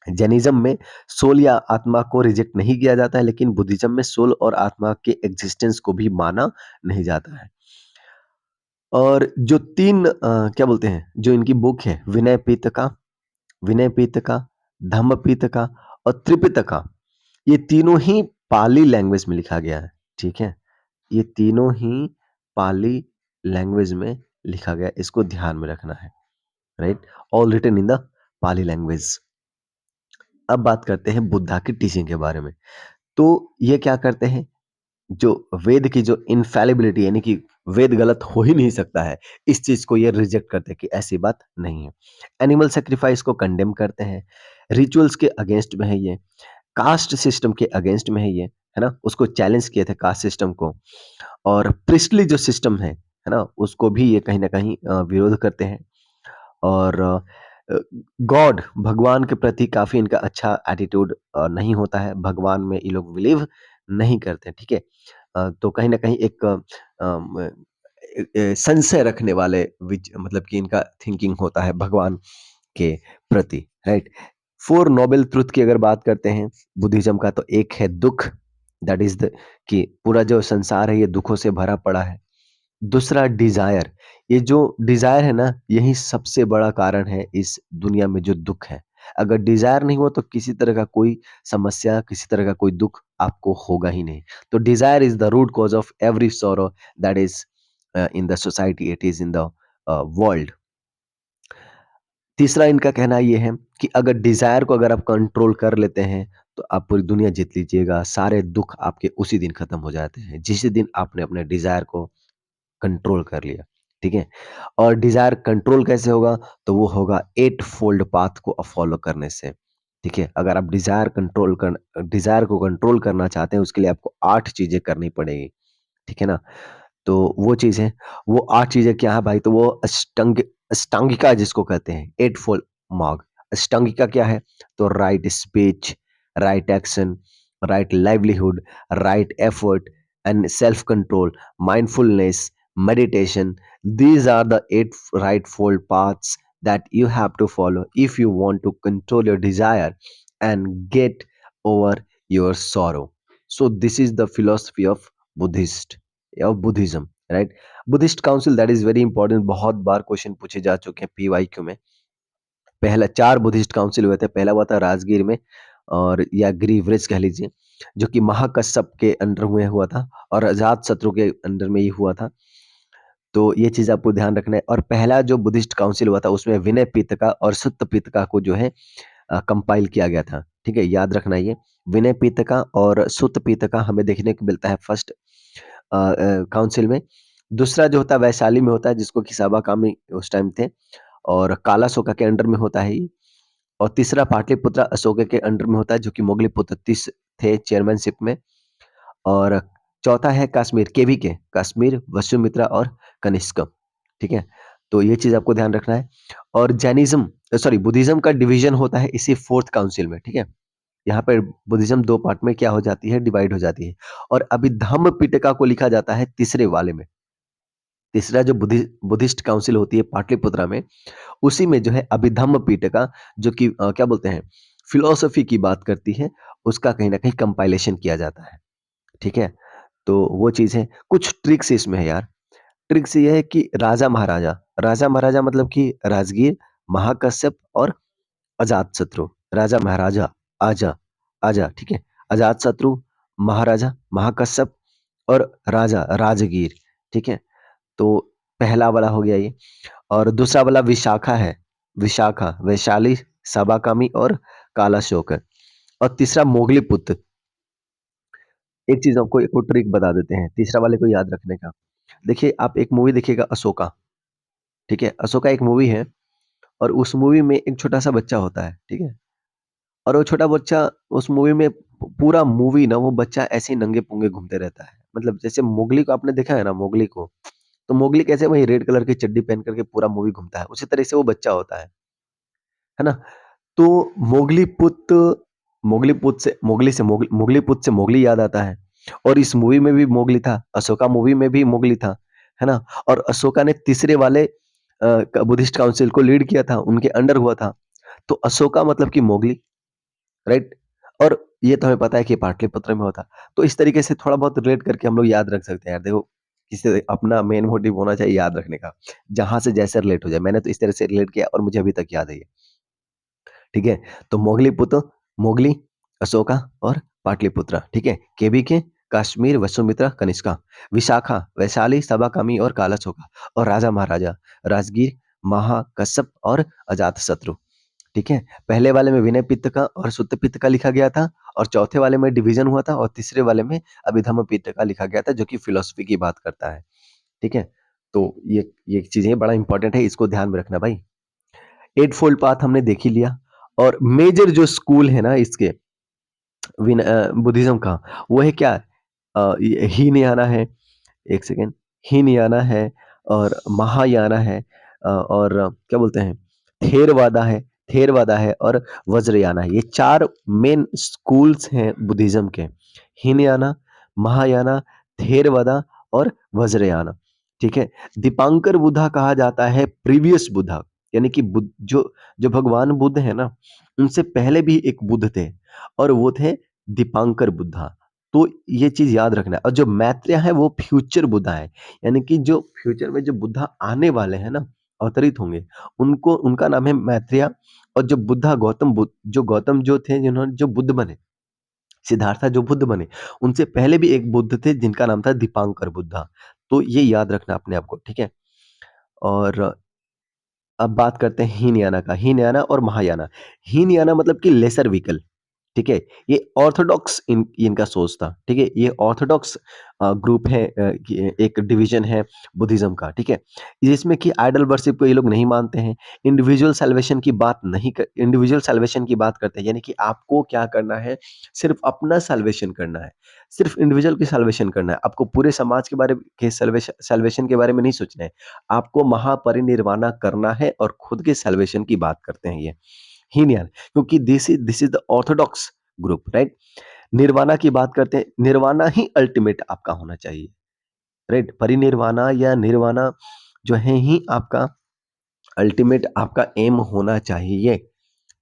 जैनिज्म में सोल या आत्मा को रिजेक्ट नहीं किया जाता है, लेकिन बुद्धिज्म में सोल और आत्मा के एग्जिस्टेंस को भी माना नहीं जाता है। और जो तीन क्या बोलते हैं, जो इनकी बुक है, विनय पिटका, धम्म पिटका और त्रिपिटका, ये तीनों ही पाली लैंग्वेज में लिखा गया है। ठीक है, ये तीनों ही पाली लैंग्वेज में लिखा गया है, इसको ध्यान में रखना है। Right, all written in the Pali language. अब बात करते हैं बुद्धा की टीचिंग के बारे में। तो ये क्या करते हैं, जो वेद की जो इनफैलिबिलिटी, यानी कि वेद गलत हो ही नहीं सकता है, इस चीज को ये रिजेक्ट करते हैं कि ऐसी बात नहीं है। एनिमल सेक्रीफाइस को कंडेम करते हैं, रिचुअल्स के अगेंस्ट में है ये, कास्ट सिस्टम के अगेंस्ट में है ये, है ना, उसको चैलेंज किए थे कास्ट सिस्टम को। और प्रिस्टली जो सिस्टम है ना, उसको भी ये कहीं ना कहीं विरोध करते हैं। और गॉड, भगवान के प्रति काफ़ी इनका अच्छा एटीट्यूड नहीं होता है, भगवान में ये लोग बिलीव नहीं करते, ठीक है। तो कहीं न कहीं एक संशय रखने वाले मतलब कि इनका थिंकिंग होता है भगवान के प्रति, राइट। 4 नोबेल ट्रुथ की अगर बात करते हैं बुद्धिज़्म का, तो एक है दुःख, दैट इज़ द कि पूरा जो संसार है ये दुःखों से भरा पड़ा है। दूसरा डिज़ायर, ये जो डिज़ायर है ना, यही सबसे बड़ा कारण है इस दुनिया में जो दुःख है। अगर डिज़ायर नहीं हो तो किसी तरह का कोई समस्या, किसी तरह का कोई दुःख आपको होगा ही नहीं। तो desire is the root cause of every sorrow that is in the society, it is in the world. तीसरा इनका कहना ये है कि अगर डिज़ायर को अगर आप कंट्रोल कर लेते हैं, तो आप पूरी दुनिया जीत लीजिएगा, सारे दुःख आपके उसी दिन खत्म हो जाते हैं, जिस दिन आपने अपने डिज़ायर को कंट्रोल कर लिया, ठीक है? और डिज़ायर कंट्रोल कैसे होगा? तो वो होगा 8 फोल्ड पाथ को फॉलो करने से, ठीक है? अगर आप डिज़ायर को कंट्रोल करना चाहते हैं, उसके लिए आपको 8 चीज़ें करनी पड़ेगी, ठीक है ना? तो वो चीज़ है, वो 8 चीज़ें क्या है भाई? तो वो अष्टांगिका जिसको कहते हैं, 8 फोल्ड मार्ग। अष्टांगिका क्या है? तो right speech, right action, right livelihood, right effort and self control, mindfulness, meditation. These are the 8 right fold paths that you have to follow if you want to control your desire and get over your sorrow. So this is the philosophy of Buddhism, right? Buddhist council, that is very important. बहुत बार question पूछे जा चुके हैं PYQ में। पहला 4 Buddhist council हुए थे। पहला हुआ था राजगीर में, और या ग्रीवरेज कह लीजिए, जो कि महाकश्यप के अंडर में हुआ था, और अजातशत्रु के अंडर में ये हुआ था। तो ये चीज़ आपको ध्यान रखना है। और पहला जो बुद्धिस्ट काउंसिल हुआ था उसमें विनय पिटका और सुत्त पिटका को जो है कंपाइल किया गया था। ठीक है? याद रखना ये। विनय पिटका और सुत्त पिटका हमें देखने को मिलता है फर्स्ट काउंसिल में। दूसरा जो होता है वैशाली में होता है, जिसको कि साबाकामी उस टाइम थे, और कालाशोका के अंडर में होता है ये। और तीसरा पाटलिपुत्र अशोक के अंडर में होता है, जो कि मोगलीपुत्र तीस थे चेयरमैनशिप में। और चौथा है कश्मीर, केवीके, कश्मीर, वसुमित्रा और कनिष्क। ठीक है? तो ये चीज़ आपको ध्यान रखना है। और बुद्धिज़्म का डिवीज़न होता है इसी 4th काउंसिल में, ठीक है? यहाँ पे बुद्धिज़्म 2 पार्ट में क्या हो जाती है, डिवाइड हो जाती है। और अभिधम्म पिटका को लिखा जाता है तीसरे वाले में। तीसरा जो बुद्धिस्ट काउंसिल होती है पाटलिपुत्रा में, उसी में जो है अभिधम्म पिटका, जो कि क्या बोलते हैं, फिलॉसफी की बात करती है, उसका कहीं न कहीं कंपाइलेशन किया जाता है। ठीक है? तो वो चीज़ है। कुछ ट्रिक्स इसमें है यार। ट्रिक्स ये है कि राजा-महाराजा मतलब कि राजगीर, महाकश्यप और अजातशत्रु। राजा-महाराजा, आजा, आजा, ठीक है? अजातशत्रु, महाराजा, महाकश्यप और राजा, राजगीर, ठीक है? तो पहला वाला हो गया ये। और दूसरा वाला विशाखा है। विशाखा, वैशाली, सबाकामी और कालाशोक है। और तीसरा मोगलीपुत्र। एक चीज़ आपको एक और ट्रिक बता देते हैं, तीसरा वाले को याद रखने का। देखिए, आप एक मूवी देखिएगा अशोका, ठीक है? अशोका एक मूवी है, और उस मूवी में एक छोटा-सा बच्चा होता है, ठीक है? और वो छोटा बच्चा उस मूवी में पूरा मूवी ना वो बच्चा ऐसे ही नंगे-पुंगे घूमते रहता है। मतलब जैसे मोगली को आपने देखा है ना, मोगली को, तो मोगली कैसे वही रेड कलर की चड्डी पहन करके पूरा मूवी घूमता है, उसी तरह से वो बच्चा होता है ना? तो मोगलीपुत मोगलीपुत से मोगली याद आता है और इस मूवी में भी मोगली था, अशोका मूवी में भी मोगली था, है ना? और अशोका ने तीसरे वाले बुद्धिस्ट काउंसिल को लीड किया था, उनके अंडर हुआ था। तो अशोका मतलब कि मोगली, राइट? और ये तो हमें पता है कि पाटलिपुत्र में होता। तो इस तरीके से थोड़ा बहुत रिलेट करके हम लोग याद रख सकते हैं यार। देखो, किसी अपना मेन मोटिव होना चाहिए याद रखने का, जहाँ से जैसे रिलेट हो जाए। मैंने तो इस तरह से रिलेट किया और मुझे अभी तक याद है ये। ठीक है? तो मोगलीपुत्र, मोगली, अशोका और पाटलिपुत्र, ठीक है? केवीके, कश्मीर, वसुमित्रा, कनिष्का, विशाखा, वैशाली, सभाकर्मी और कालाशोका और राजा-महाराजा, राजगीर, महाकश्यप और अजातशत्रु, ठीक है? पहले वाले में विनय पित्त का और सुत्त पित्त का लिखा गया था और चौथे वाले में डिवीज़न हुआ था और तीसरे वाले में अभिधम्म पित्त का लिखा गया था, जो कि फिलॉसफी की बात करता है, ठीक है? तो ये चीज़ें बड़ा इम्पोर्टेंट है, इसको ध्यान में रखना भाई। एट फोल्ड पाथ हमने देख ही लिया और मेजर जो स्कूल है ना इसके बुद्धिज्म का, वो है क्या? ये हीनयाना है, एक सेकेंड, हीनयाना है और महायाना है और क्या बोलते हैं, थेरवादा है, और वज्रयाना है। ये 4 मेन स्कूल्स हैं बुद्धिज्म के। हीनयाना, महायाना, थेरवादा और वज्रयाना, ठीक है? दीपांकर बुद्धा कहा जाता है प्रीवियस बुद्धा, यानी कि जो भगवान बुद्ध है ना, उनसे पहले भी एक बुद्ध थे और वो थे दीपांकर बुद्धा। तो ये चीज़ याद रखना है और जो मैत्रेय है वो फ्यूचर बुद्धा है, यानी कि जो फ्यूचर में जो बुद्धा आने वाले हैं ना, अवतरित होंगे, उनको उनका नाम है मैत्रेय। और जो बुद्धा गौतम जो थे, जिन्होंने जो बुद्ध बने, सिद्धार्था जो बुद्ध बने, उनसे पहले भी एक बुद्ध थे जिनका नाम था दीपांकर बुद्धा। तो ये याद रखना अपने आप को, ठीक है? और अब बात करते हैं हीनयाना का, हीनयाना और महायाना। हीनयाना मतलब कि लेसर व्हीकल, ठीक है? ये ऑर्थोडॉक्स इनका सोच था, ठीक है? ये ऑर्थोडॉक्स ग्रुप है, एक डिवीजन है बुद्धिज्म का, ठीक है? जिसमें कि आइडल वर्शिप को ये लोग नहीं मानते हैं। इंडिविजुअल सैल्वेशन की बात करते हैं, यानी कि आपको क्या करना है, सिर्फ अपना सैल्वेशन करना है, सिर्फ इंडिविजुअल की सैल्वेशन करना है। आपको पूरे समाज के बारे के सैल्वेशन के बारे में नहीं सोचना है। आपको महापरिनिर्वाणा करना है और खुद के सैल्वेशन की बात करते हैं ये। हीनयान, क्योंकि this is the orthodox group, right? Nirvana की बात करते हैं, निर्वाणा ही अल्टीमेट आपका होना चाहिए, राइट? परिनिर्वाणा या निर्वाणा जो है ही आपका अल्टीमेट आपका एम होना चाहिए,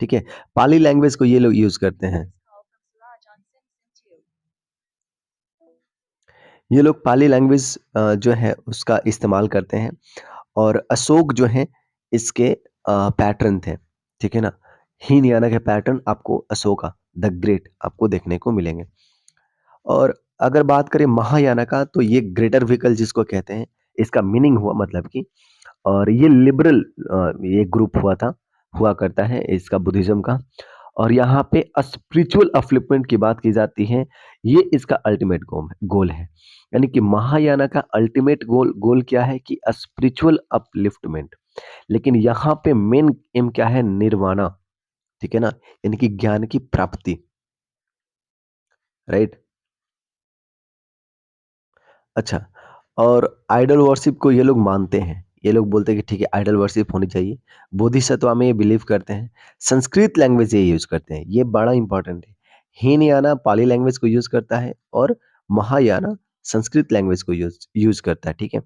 ठीक है? पाली लैंग्वेज को ये लोग यूज करते हैं। ये लोग पाली लैंग्वेज जो है उसका इस्तेमाल करते हैं और अशोक जो है इसके पैटर्न थे, ठीक है ना? हीनयाना के पैटर्न आपको अशोका द ग्रेट आपको देखने को मिलेंगे। और अगर बात करें महायाना का, तो ये ग्रेटर व्हीकल जिसको कहते हैं, इसका मीनिंग हुआ मतलब कि, और ये लिबरल ये ग्रुप हुआ करता है इसका बुद्धिज्म का। और यहाँ पे स्पिरिचुअल अपलिफ्टमेंट की बात की जाती है, ये इसका अल्टीमेट गोल है। यानी कि महायाना का अल्टीमेट गोल गोल क्या है कि स्पिरिचुअल अपलिफ्टमेंट। लेकिन यहाँ पे मेन एम क्या है, निर्वाणा, ठीक है ना? यानी कि ज्ञान की प्राप्ति, राइट? अच्छा, और आइडल वर्शिप को ये लोग मानते हैं। ये लोग बोलते हैं कि ठीक है, आइडल वर्शिप होनी चाहिए। बोधिसत्व में ये बिलीव करते हैं। संस्कृत लैंग्वेज ये यूज़ करते हैं, ये बड़ा इंपॉर्टेंट है। हीनयाना पाली लैंग्वेज को यूज़ करता है और महायाना संस्कृत लैंग्वेज को यूज़ यूज़ करता है, ठीक है?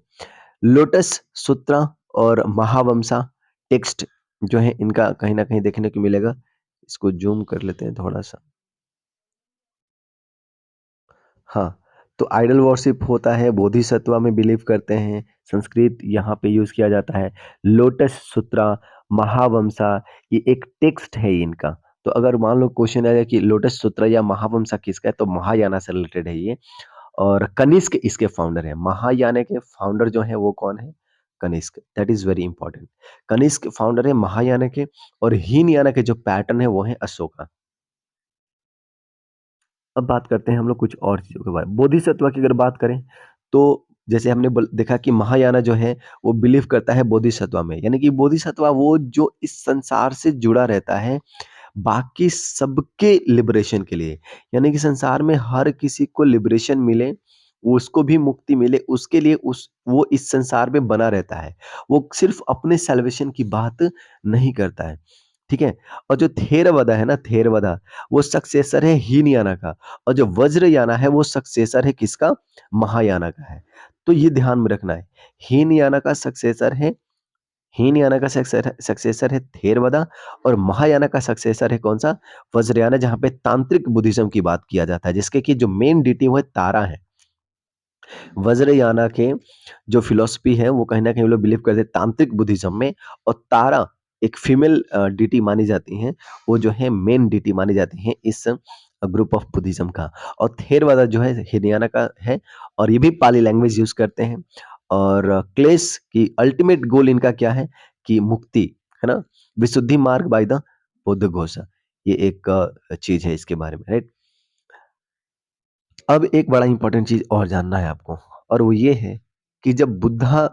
लोटस सूत्रा और महावमसा टेक्स्ट जो है इनका कहीं न कहीं देखने को मिलेगा। इसको ज़ूम कर लेते हैं थोड़ा-सा। हाँ, तो आइडल वर्शिप होता है, बोधिसत्व में बिलीव करते हैं, संस्कृत यहाँ पे यूज़ किया जाता है। लोटस सूत्रा, महावमसा, ये एक टेक्स्ट है इनका। तो अगर मान लो क्वेश्चन आएगा कि लोटस सूत्रा या महावमसा किसका है, तो महायाना से रिलेटेड है ये। और कनिष्क इसके फाउंडर हैं। महायाना के फाउंडर जो हैं वो कौन है? Kanishka, that is very important. Kanishka founder है महायाना के और हीनयाना के जो पैटर्न है वो है अशोका। अब बात करते हैं हम लोग कुछ और चीज़ों के बारे में। बोधिसत्व की अगर बात करें, तो जैसे हमने देखा कि महायाना जो है वो बिलीव करता है बोधिसत्व में, यानी कि बोधिसत्व वो जो इस संसार से जुड़ा रहता है बाकी सबके लिबरेशन के लिए, यानी कि संसार में हर किसी को लिबरेशन मिले, उसको भी मुक्ति मिले, उसके लिए उस वो इस संसार में बना रहता है। वो सिर्फ़ अपने सैल्वेशन की बात नहीं करता है, ठीक है? और जो थेरवदा है ना, थेरवदा, वो सक्सेसर है हीनयाना का, और जो वज्रयाना है वो सक्सेसर है किसका? महायाना का है। तो ये ध्यान में रखना है। हीनयाना का सक्सेसर है हीनयाना का सक्सेसर है थेरवदा, और महायाना का सक्सेसर है कौन-सा? वज्रयाना, जहाँ पे तांत्रिक बुद्धिज़्म की बात किया जाता है, जिसके कि जो मेन डिटी वो है तारा है। वज्रयाना के जो फ़िलॉसफ़ी है वो कहीं न कहीं वो लोग बिलीव करते हैं तांत्रिक बुद्धिज़्म में, और तारा एक फीमेल डिटी मानी जाती हैं, वो जो है मेन डिटी मानी जाती हैं इस ग्रुप ऑफ बुद्धिज़्म का। और थेरवादा जो है हिनयाना का है, और ये भी पाली लैंग्वेज यूज़ करते हैं, और क्लेश की अल्टीमेट गोल इनका क्या है कि मुक्ति, है ना? विशुद्धि मार्ग बाय द बुद्धघोष। ये एक चीज़ है इसके बारे में, राइट? अब एक बड़ा इम्पोर्टेंट चीज़ और जानना है आपको, और वो ये है कि जब बुद्धा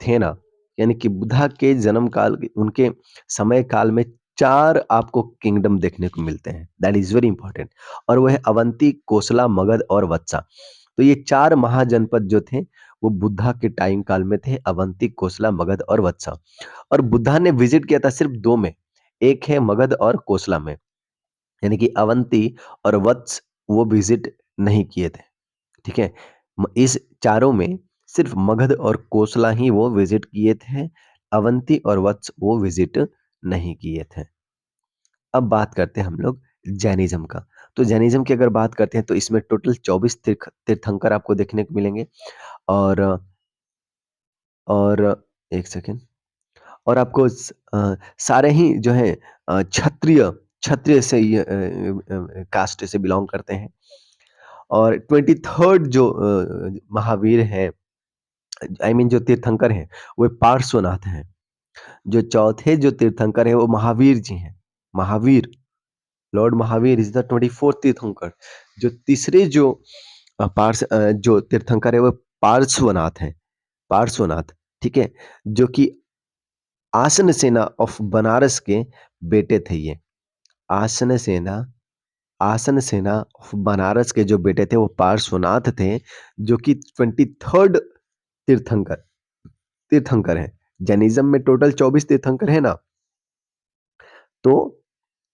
थे ना, यानी कि बुद्धा के जन्म काल के उनके समय काल में 4 आपको किंगडम देखने को मिलते हैं। दैट इज़ वेरी इंपोर्टेंट, और वो है अवंती, कोसला, मगध और वत्सा। तो ये 4 महाजनपद जो थे, वो बुद्धा के टाइम काल में थे, अवंती, कोसला, मगध और वत्सा। और बुद्धा ने विज़िट किया था सिर्फ़ 2 में, एक है मगध और कोसला में, यानी कि अवंती और वत्स वो विज़िट नहीं किए थे। ठीक है? इस चारों में सिर्फ़ मगध और कोसला ही वो विज़िट किए थे, अवंती और वत्स वो विज़िट नहीं किए थे। अब बात करते हैं हम लोग जैनिज़्म का। तो जैनिज़्म की अगर बात करते हैं तो इसमें टोटल 24 तीर्थंकर आपको देखने को मिलेंगे, और और 1 सेकंड, और आपको सारे ही जो है क्षत्रिय क्षत्रिय से ये कास्ट से बिलॉन्ग करते हैं। और 23rd जो महावीर हैं, आई मीन जो तीर्थंकर हैं, वो पार्श्वनाथ हैं। जो चौथे जो तीर्थंकर हैं, वो महावीर जी हैं। Mahavir, Lord Mahavir is the 24th तीर्थंकर। जो तीसरे जो जो तीर्थंकर है, वो पार्श्वनाथ हैं, पार्श्वनाथ, ठीक है? जो कि आसन सेना ऑफ बनारस के बेटे थे ये। आसन सेना आसन सेना ऑफ बनारस के जो बेटे थे, वो पार्श्वनाथ थे, जो कि 23rd तीर्थंकर तीर्थंकर हैं। जैनिज़्म में टोटल 24 तीर्थंकर हैं ना, तो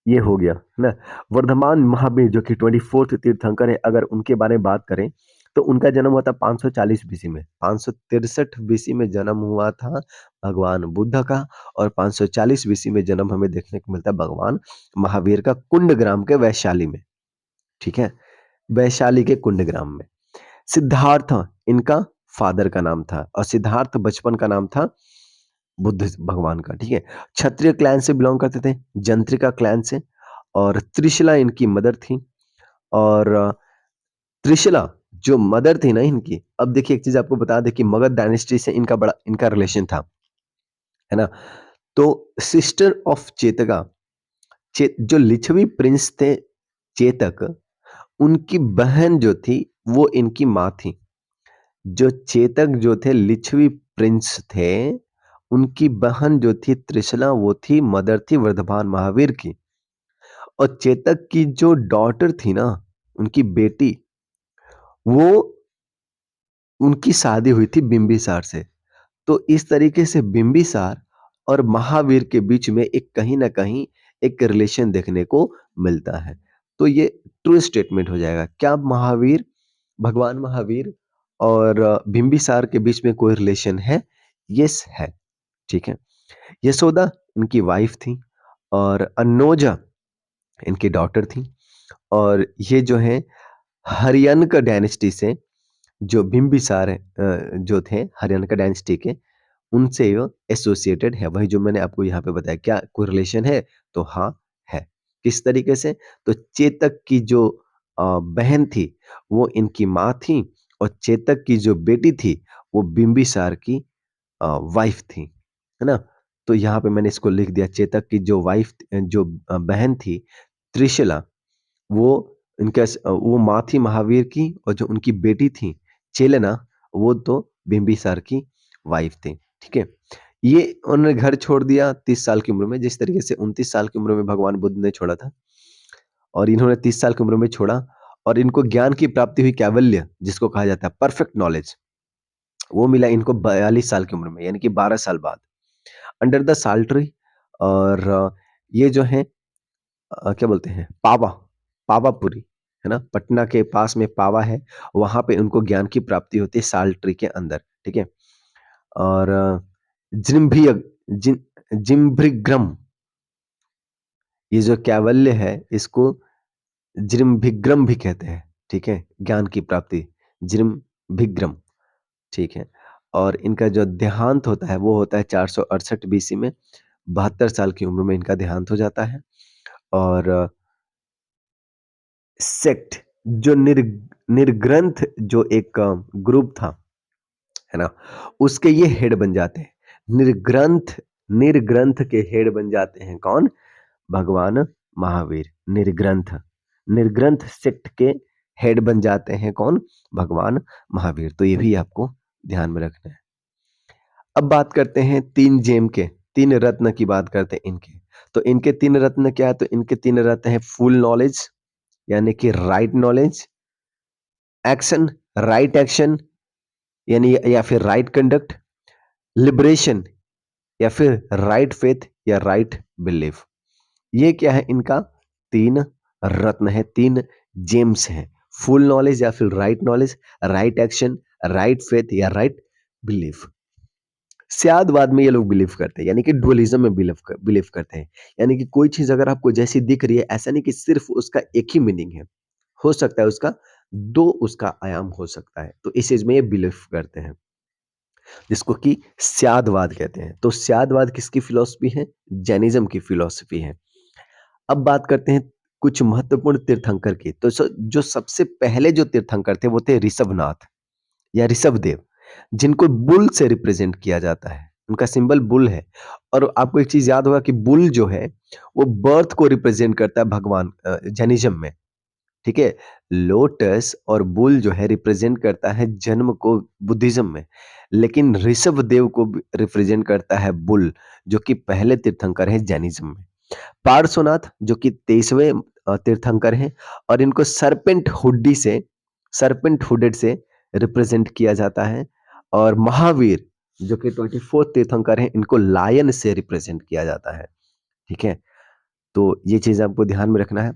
ये हो गया, है ना? वर्धमान महावीर जो कि 24th तीर्थंकर है, अगर उनके बारे में बात करें, तो उनका जन्म हुआ था 540 बीसी में। 563 बीसी में जन्म हुआ था भगवान बुद्ध का, और 540 बीसी में जन्म हमें देखने को मिलता है भगवान महावीर का कुंडग्राम के वैशाली में, ठीक है? वैशाली के कुंडग्राम में। सिद्धार्थ इनका फादर का नाम था, और सिद्धार्थ बचपन का नाम था बुद्ध भगवान का, ठीक है? क्षत्रिय क्लैन से बिलॉन्ग करते थे, जंत्रिका क्लैन से, और त्रिशला इनकी मदर थी। और त्रिशला जो मदर थी ना इनकी, अब देखिए एक चीज़ आपको बता दें कि मगध डायनेस्टी से इनका रिलेशन था, है ना? तो सिस्टर ऑफ चेतका, जो लिच्छवी प्रिंस थे चेतक, उनकी बहन जो थी, वो इनकी माँ थी। जो चेतक जो थे लिच्छवी प्रिंस थे, उनकी बहन जो थी त्रिशला, वो थी मदर थी वर्धमान महावीर की। और चेतक की जो डॉटर थी ना, उनकी बेटी, वो उनकी शादी हुई थी बिंबिसार से। तो इस तरीके से बिंबिसार और महावीर के बीच में एक कहीं न कहीं एक रिलेशन देखने को मिलता है। तो ये ट्रू स्टेटमेंट हो जाएगा। क्या महावीर, भगवान महावीर और बिंबिसार के बीच में कोई रिलेशन है? येस है, ठीक है। यशोदा इनकी वाइफ थी, और अन्नोजा इनकी डॉटर थी, और ये जो है हरियनक डायनेस्टी से जो बिंबिसार जो थे हरियनका डायनेस्टी के, उनसे वो एसोसिएटेड है। वही जो मैंने आपको यहाँ पे बताया, क्या कोई रिलेशन है? तो हाँ, है। किस तरीके से? तो चेतक की जो बहन थी, वो इनकी माँ थी, और चेतक की जो बेटी थी, वो बिंबिसार की वाइफ थी, है ना? तो यहाँ पे मैंने इसको लिख दिया, चेतक की जो जो बहन थी त्रिशला, वो वो माँ थी महावीर की, और जो उनकी बेटी थी चेलेना, वो तो बिंबिसार की वाइफ थी, ठीक है? ये उन्होंने घर छोड़ दिया 30 साल की उम्र में, जिस तरीके से 29 साल की उम्र में भगवान बुद्ध ने छोड़ा था, और इन्होंने 30 साल की उम्र में छोड़ा। और इनको ज्ञान की प्राप्ति हुई कैवल्य, जिसको कहा जाता है परफेक्ट नॉलेज, वो मिला इनको 42 साल की उम्र में, यानी कि 12 साल बाद। अंडर द साल ट्री। और ये जो है क्या बोलते हैं, पावा, पावापुरी, है ना? पटना के पास में पावा है, वहाँ पे उनको ज्ञान की प्राप्ति होती है साल ट्री के अंदर, ठीक है? और जिम्भियग जिन जिम्भृग्रम, ये जो कैवल्य है इसको जिम्भिग्रम भी कहते हैं, ठीक है? ज्ञान की प्राप्ति, जिम्भिग्रम, ठीक है? और इनका जो देहांत होता है वो होता है 468 बीसी में, 72 साल की उम्र में इनका देहांत हो जाता है। और सेक्ट जो निर्ग्रंथ जो एक ग्रुप था, है ना? उसके ये हेड बन जाते हैं। निर्ग्रंथ निर्ग्रंथ के हेड बन जाते हैं कौन? भगवान महावीर। निर्ग्रंथ निर्ग्रंथ सेक्ट के हेड बन जाते हैं कौन? भगवान महावीर। तो ये भी आपको ध्यान में रखना है। अब बात करते हैं 3 जेम के, 3 रत्न की बात करते हैं इनके। तो इनके 3 रत्न क्या है? तो इनके 3 रत्न हैं फुल नॉलेज, यानी कि right knowledge, action, right action, यानी या फिर राइट कंडक्ट, लिबरेशन, या फिर राइट फेथ या राइट बिलीफ। ये क्या है? इनका 3 रत्न है, 3 जेम्स हैं। फुल नॉलेज या फिर right knowledge, right action, right faith या राइट बिलीफ। स्यादवाद में ये लोग बिलीव करते हैं, यानी कि डुअलिज्म में बिलीव करते हैं। यानी कि कोई चीज अगर आपको जैसी दिख रही है, ऐसा नहीं कि सिर्फ उसका एक ही मीनिंग है, हो सकता है उसका 2 उसका आयाम हो सकता है। तो इस चीज में ये बिलीव करते हैं, जिसको कि स्यादवाद कहते हैं। तो स्यादवाद किसकी फिलॉसफी है? जैनिज्म की फिलॉसफी है। अब बात करते हैं कुछ महत्वपूर्ण तीर्थंकर की। तो जो सबसे पहले जो तीर्थंकर थे वो थे ऋषभनाथ या ऋषभदेव, जिनको बुल से रिप्रेजेंट किया जाता है। उनका सिंबल बुल है। और आपको एक चीज याद होगा कि बुल जो है वो बर्थ को रिप्रेजेंट करता है भगवान जैनिज्म में, ठीक है? लोटस और बुल जो है रिप्रेजेंट करता है जन्म को बुद्धिज्म में। लेकिन ऋषभ देव को रिप्रेजेंट करता है बुल, जो कि पहले तीर्थंकर है जैनिज्म में। पार्श्वनाथ जो कि 23वें तीर्थंकर हैं, और इनको सरपेंट हुडेड से रिप्रेजेंट किया जाता है। और महावीर जो कि 24th तीर्थंकर हैं, इनको लायन से रिप्रेजेंट किया जाता है, ठीक है? तो ये चीज आपको ध्यान में रखना है।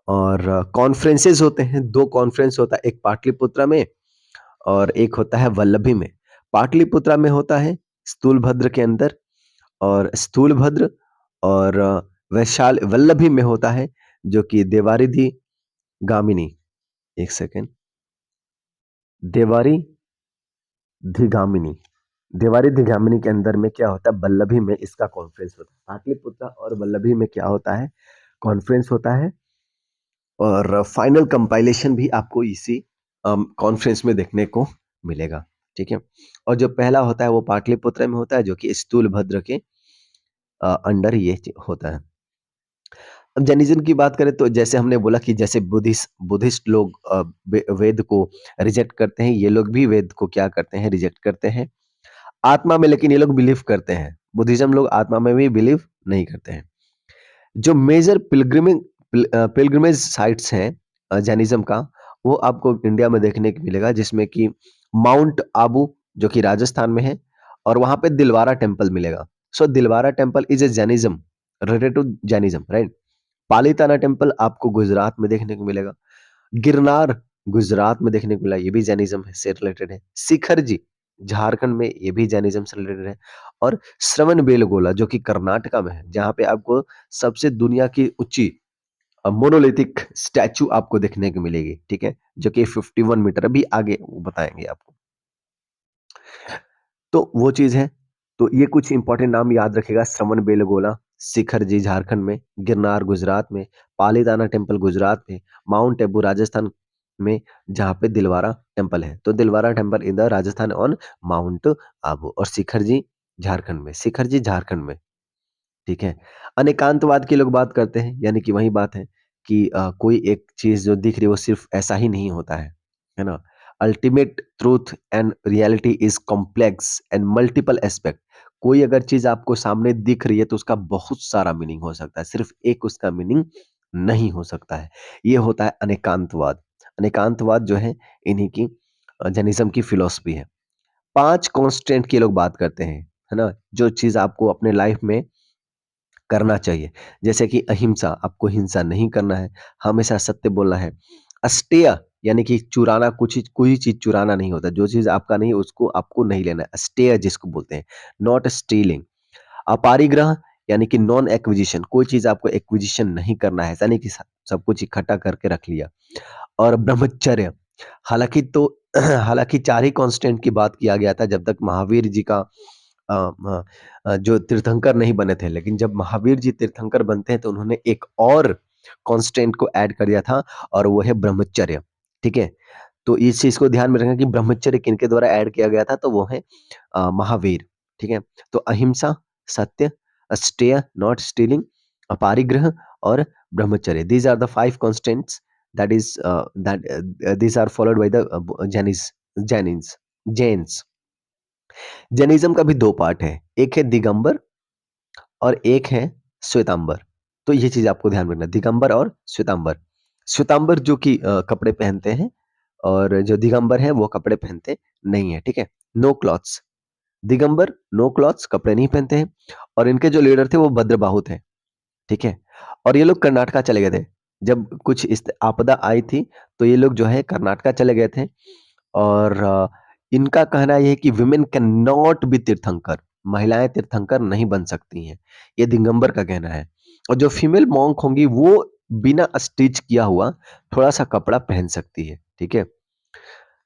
और कॉन्फ्रेंसेस होते हैं, 2 कॉन्फ्रेंस होता है, एक पाटलिपुत्रा में और एक होता है वल्लभी में। पाटलिपुत्रा में होता है स्थूलभद्र के अंदर, और स्थूलभद्र और वैशाल वल्लभी में होता है जो कि देवारिधि गामिनी, एक सेकेंड, देवारी धिगामिनी, देवारी धिगामिनी के अंदर में क्या होता है? वल्लभी में इसका कॉन्फ्रेंस होता है। पाटलिपुत्रा और वल्लभी में क्या होता है? कॉन्फ्रेंस होता है। और फाइनल कंपाइलेशन भी आपको इसी कॉन्फ्रेंस में देखने को मिलेगा, ठीक है? और जो पहला होता है वो पाटलिपुत्र में होता है, जो कि स्थूलभद्र के अंडर ये होता है। अब जैनिज्म की बात करें तो जैसे हमने बोला कि जैसे बुद्धिस्ट लोग वेद को रिजेक्ट करते हैं, ये लोग भी वेद को क्या करते हैं? रिजेक्ट करते हैं आत्मा में। लेकिन ये लोग बिलीव करते हैं, बुद्धिज्म लोग आत्मा में भी बिलीव नहीं करते हैं। जो मेजर पिलग्रिमेज साइट्स हैं जैनिज्म का, वो आपको इंडिया में देखने को मिलेगा, जिसमें कि माउंट आबू जो कि राजस्थान में है, और वहां पे दिलवारा टेम्पल मिलेगा। So Dilwara temple is a Jainism, related to Jainism, right? Palitana temple आपको गुजरात में देखने को मिलेगा। गिरनार गुजरात में देखने को मिला, ये भी जैनिज्म से रिलेटेड है। शिखर जी झारखंड में, ये भी जैनिज्म से रिलेटेड है। और श्रवण बेलगोला जो कि कर्नाटका में है, जहां पे आपको सबसे दुनिया की ऊंची मोनोलिथिक स्टैचू आपको देखने को मिलेगी, ठीक है? जो कि 51 मीटर, अभी आगे वो बताएंगे आपको। तो वो चीज है। तो ये कुछ इंपॉर्टेंट नाम याद रखेगा: श्रवण बेलगोला, शिखर जी झारखंड में, गिरनार गुजरात में, पालीताना टेम्पल गुजरात में, माउंट एबू राजस्थान में, जहाँ पे दिलवारा टेम्पल है। तो Dilwara temple in the Rajasthan on mount Abu, और शिखर जी झारखंड में, शिखर जी झारखंड में, ठीक है? अनेकांतवाद की लोग बात करते हैं, यानी कि वही बात है कि कोई एक चीज जो दिख रही है वो सिर्फ ऐसा ही नहीं होता है ना? Ultimate truth and reality is complex and multiple aspect. कोई अगर चीज आपको सामने दिख रही है तो उसका बहुत सारा मीनिंग हो सकता है, सिर्फ एक उसका मीनिंग नहीं हो सकता है। ये होता है अनेकांतवाद। अनेकांतवाद जो है इन्हीं की जैनिज़्म की फ़िलॉसफ़ी है। 5 कांस्टेंट की ये लोग बात करते हैं, है ना? जो चीज़ आपको अपने लाइफ़ में करना चाहिए। जैसे कि अहिंसा, आपको हिंसा नहीं करना है, हमेशा सत्य बोलना है। अस्तेय यानी कि चुराना, कुछ चीज़ कोई चीज़ चुराना नहीं होता, जो चीज़ आपका नहीं है उसको आपको नहीं लेना है, अस्तेय जिसको बोलते हैं, नॉट स्टीलिंग। अपारिग्रह यानी कि नॉन एक्विजिशन, कोई चीज़ आपको एक्विजिशन नहीं करना है, ऐसा नहीं कि सब कुछ इकट्ठा करके रख लिया। और ब्रह्मचर्य, हालाँकि तो हालाँकि 4 ही कांस्टेंट की बात किया गया था जब तक महावीर जी का जो तीर्थंकर नहीं बने थे, लेकिन जब महावीर जी तीर्थंकर बनते हैं तो उन्होंने एक और कांस्टेंट को ऐड कर दिया था और वो है ब्रह्मचर्य, ठीक है? तो इस चीज़ को ध्यान में रखना कि ब्रह्मचर्य किनके द्वारा ऐड किया गया था, तो वो है महावीर, ठीक है? तो अहिंसा, सत्य, अस्तेय, नॉट स्टीलिंग, अपारिग्रह और brahmacharya. These are the 5 constants these are followed by the Jains. Jainism का भी 2 पार्ट है, एक है दिगंबर और एक है श्वेतांबर। तो ये चीज़ आपको ध्यान में रखना है, दिगंबर और श्वेतांबर। श्वेतांबर जो कि कपड़े पहनते हैं और जो दिगंबर हैं वो कपड़े पहनते नहीं हैं, ठीक है? No clothes. Digambar no clothes, कपड़े नहीं पहनते हैं और इनके जो लीडर थे वो भद्रबाहु थे, ठीक है? और ये लोग कर्नाटका चले गए थे। जब कुछ इस आपदा आई थी, तो ये लोग जो है कर्नाटका चले गए थे और इनका कहना ये है कि वुमेन कैन नॉट बी तीर्थंकर, महिलाएँ तीर्थंकर नहीं बन सकती हैं। ये दिगंबर का कहना है और जो फीमेल मॉन्क होंगी वो बिना स्टिच किया हुआ थोड़ा-सा कपड़ा पहन सकती है, ठीक है?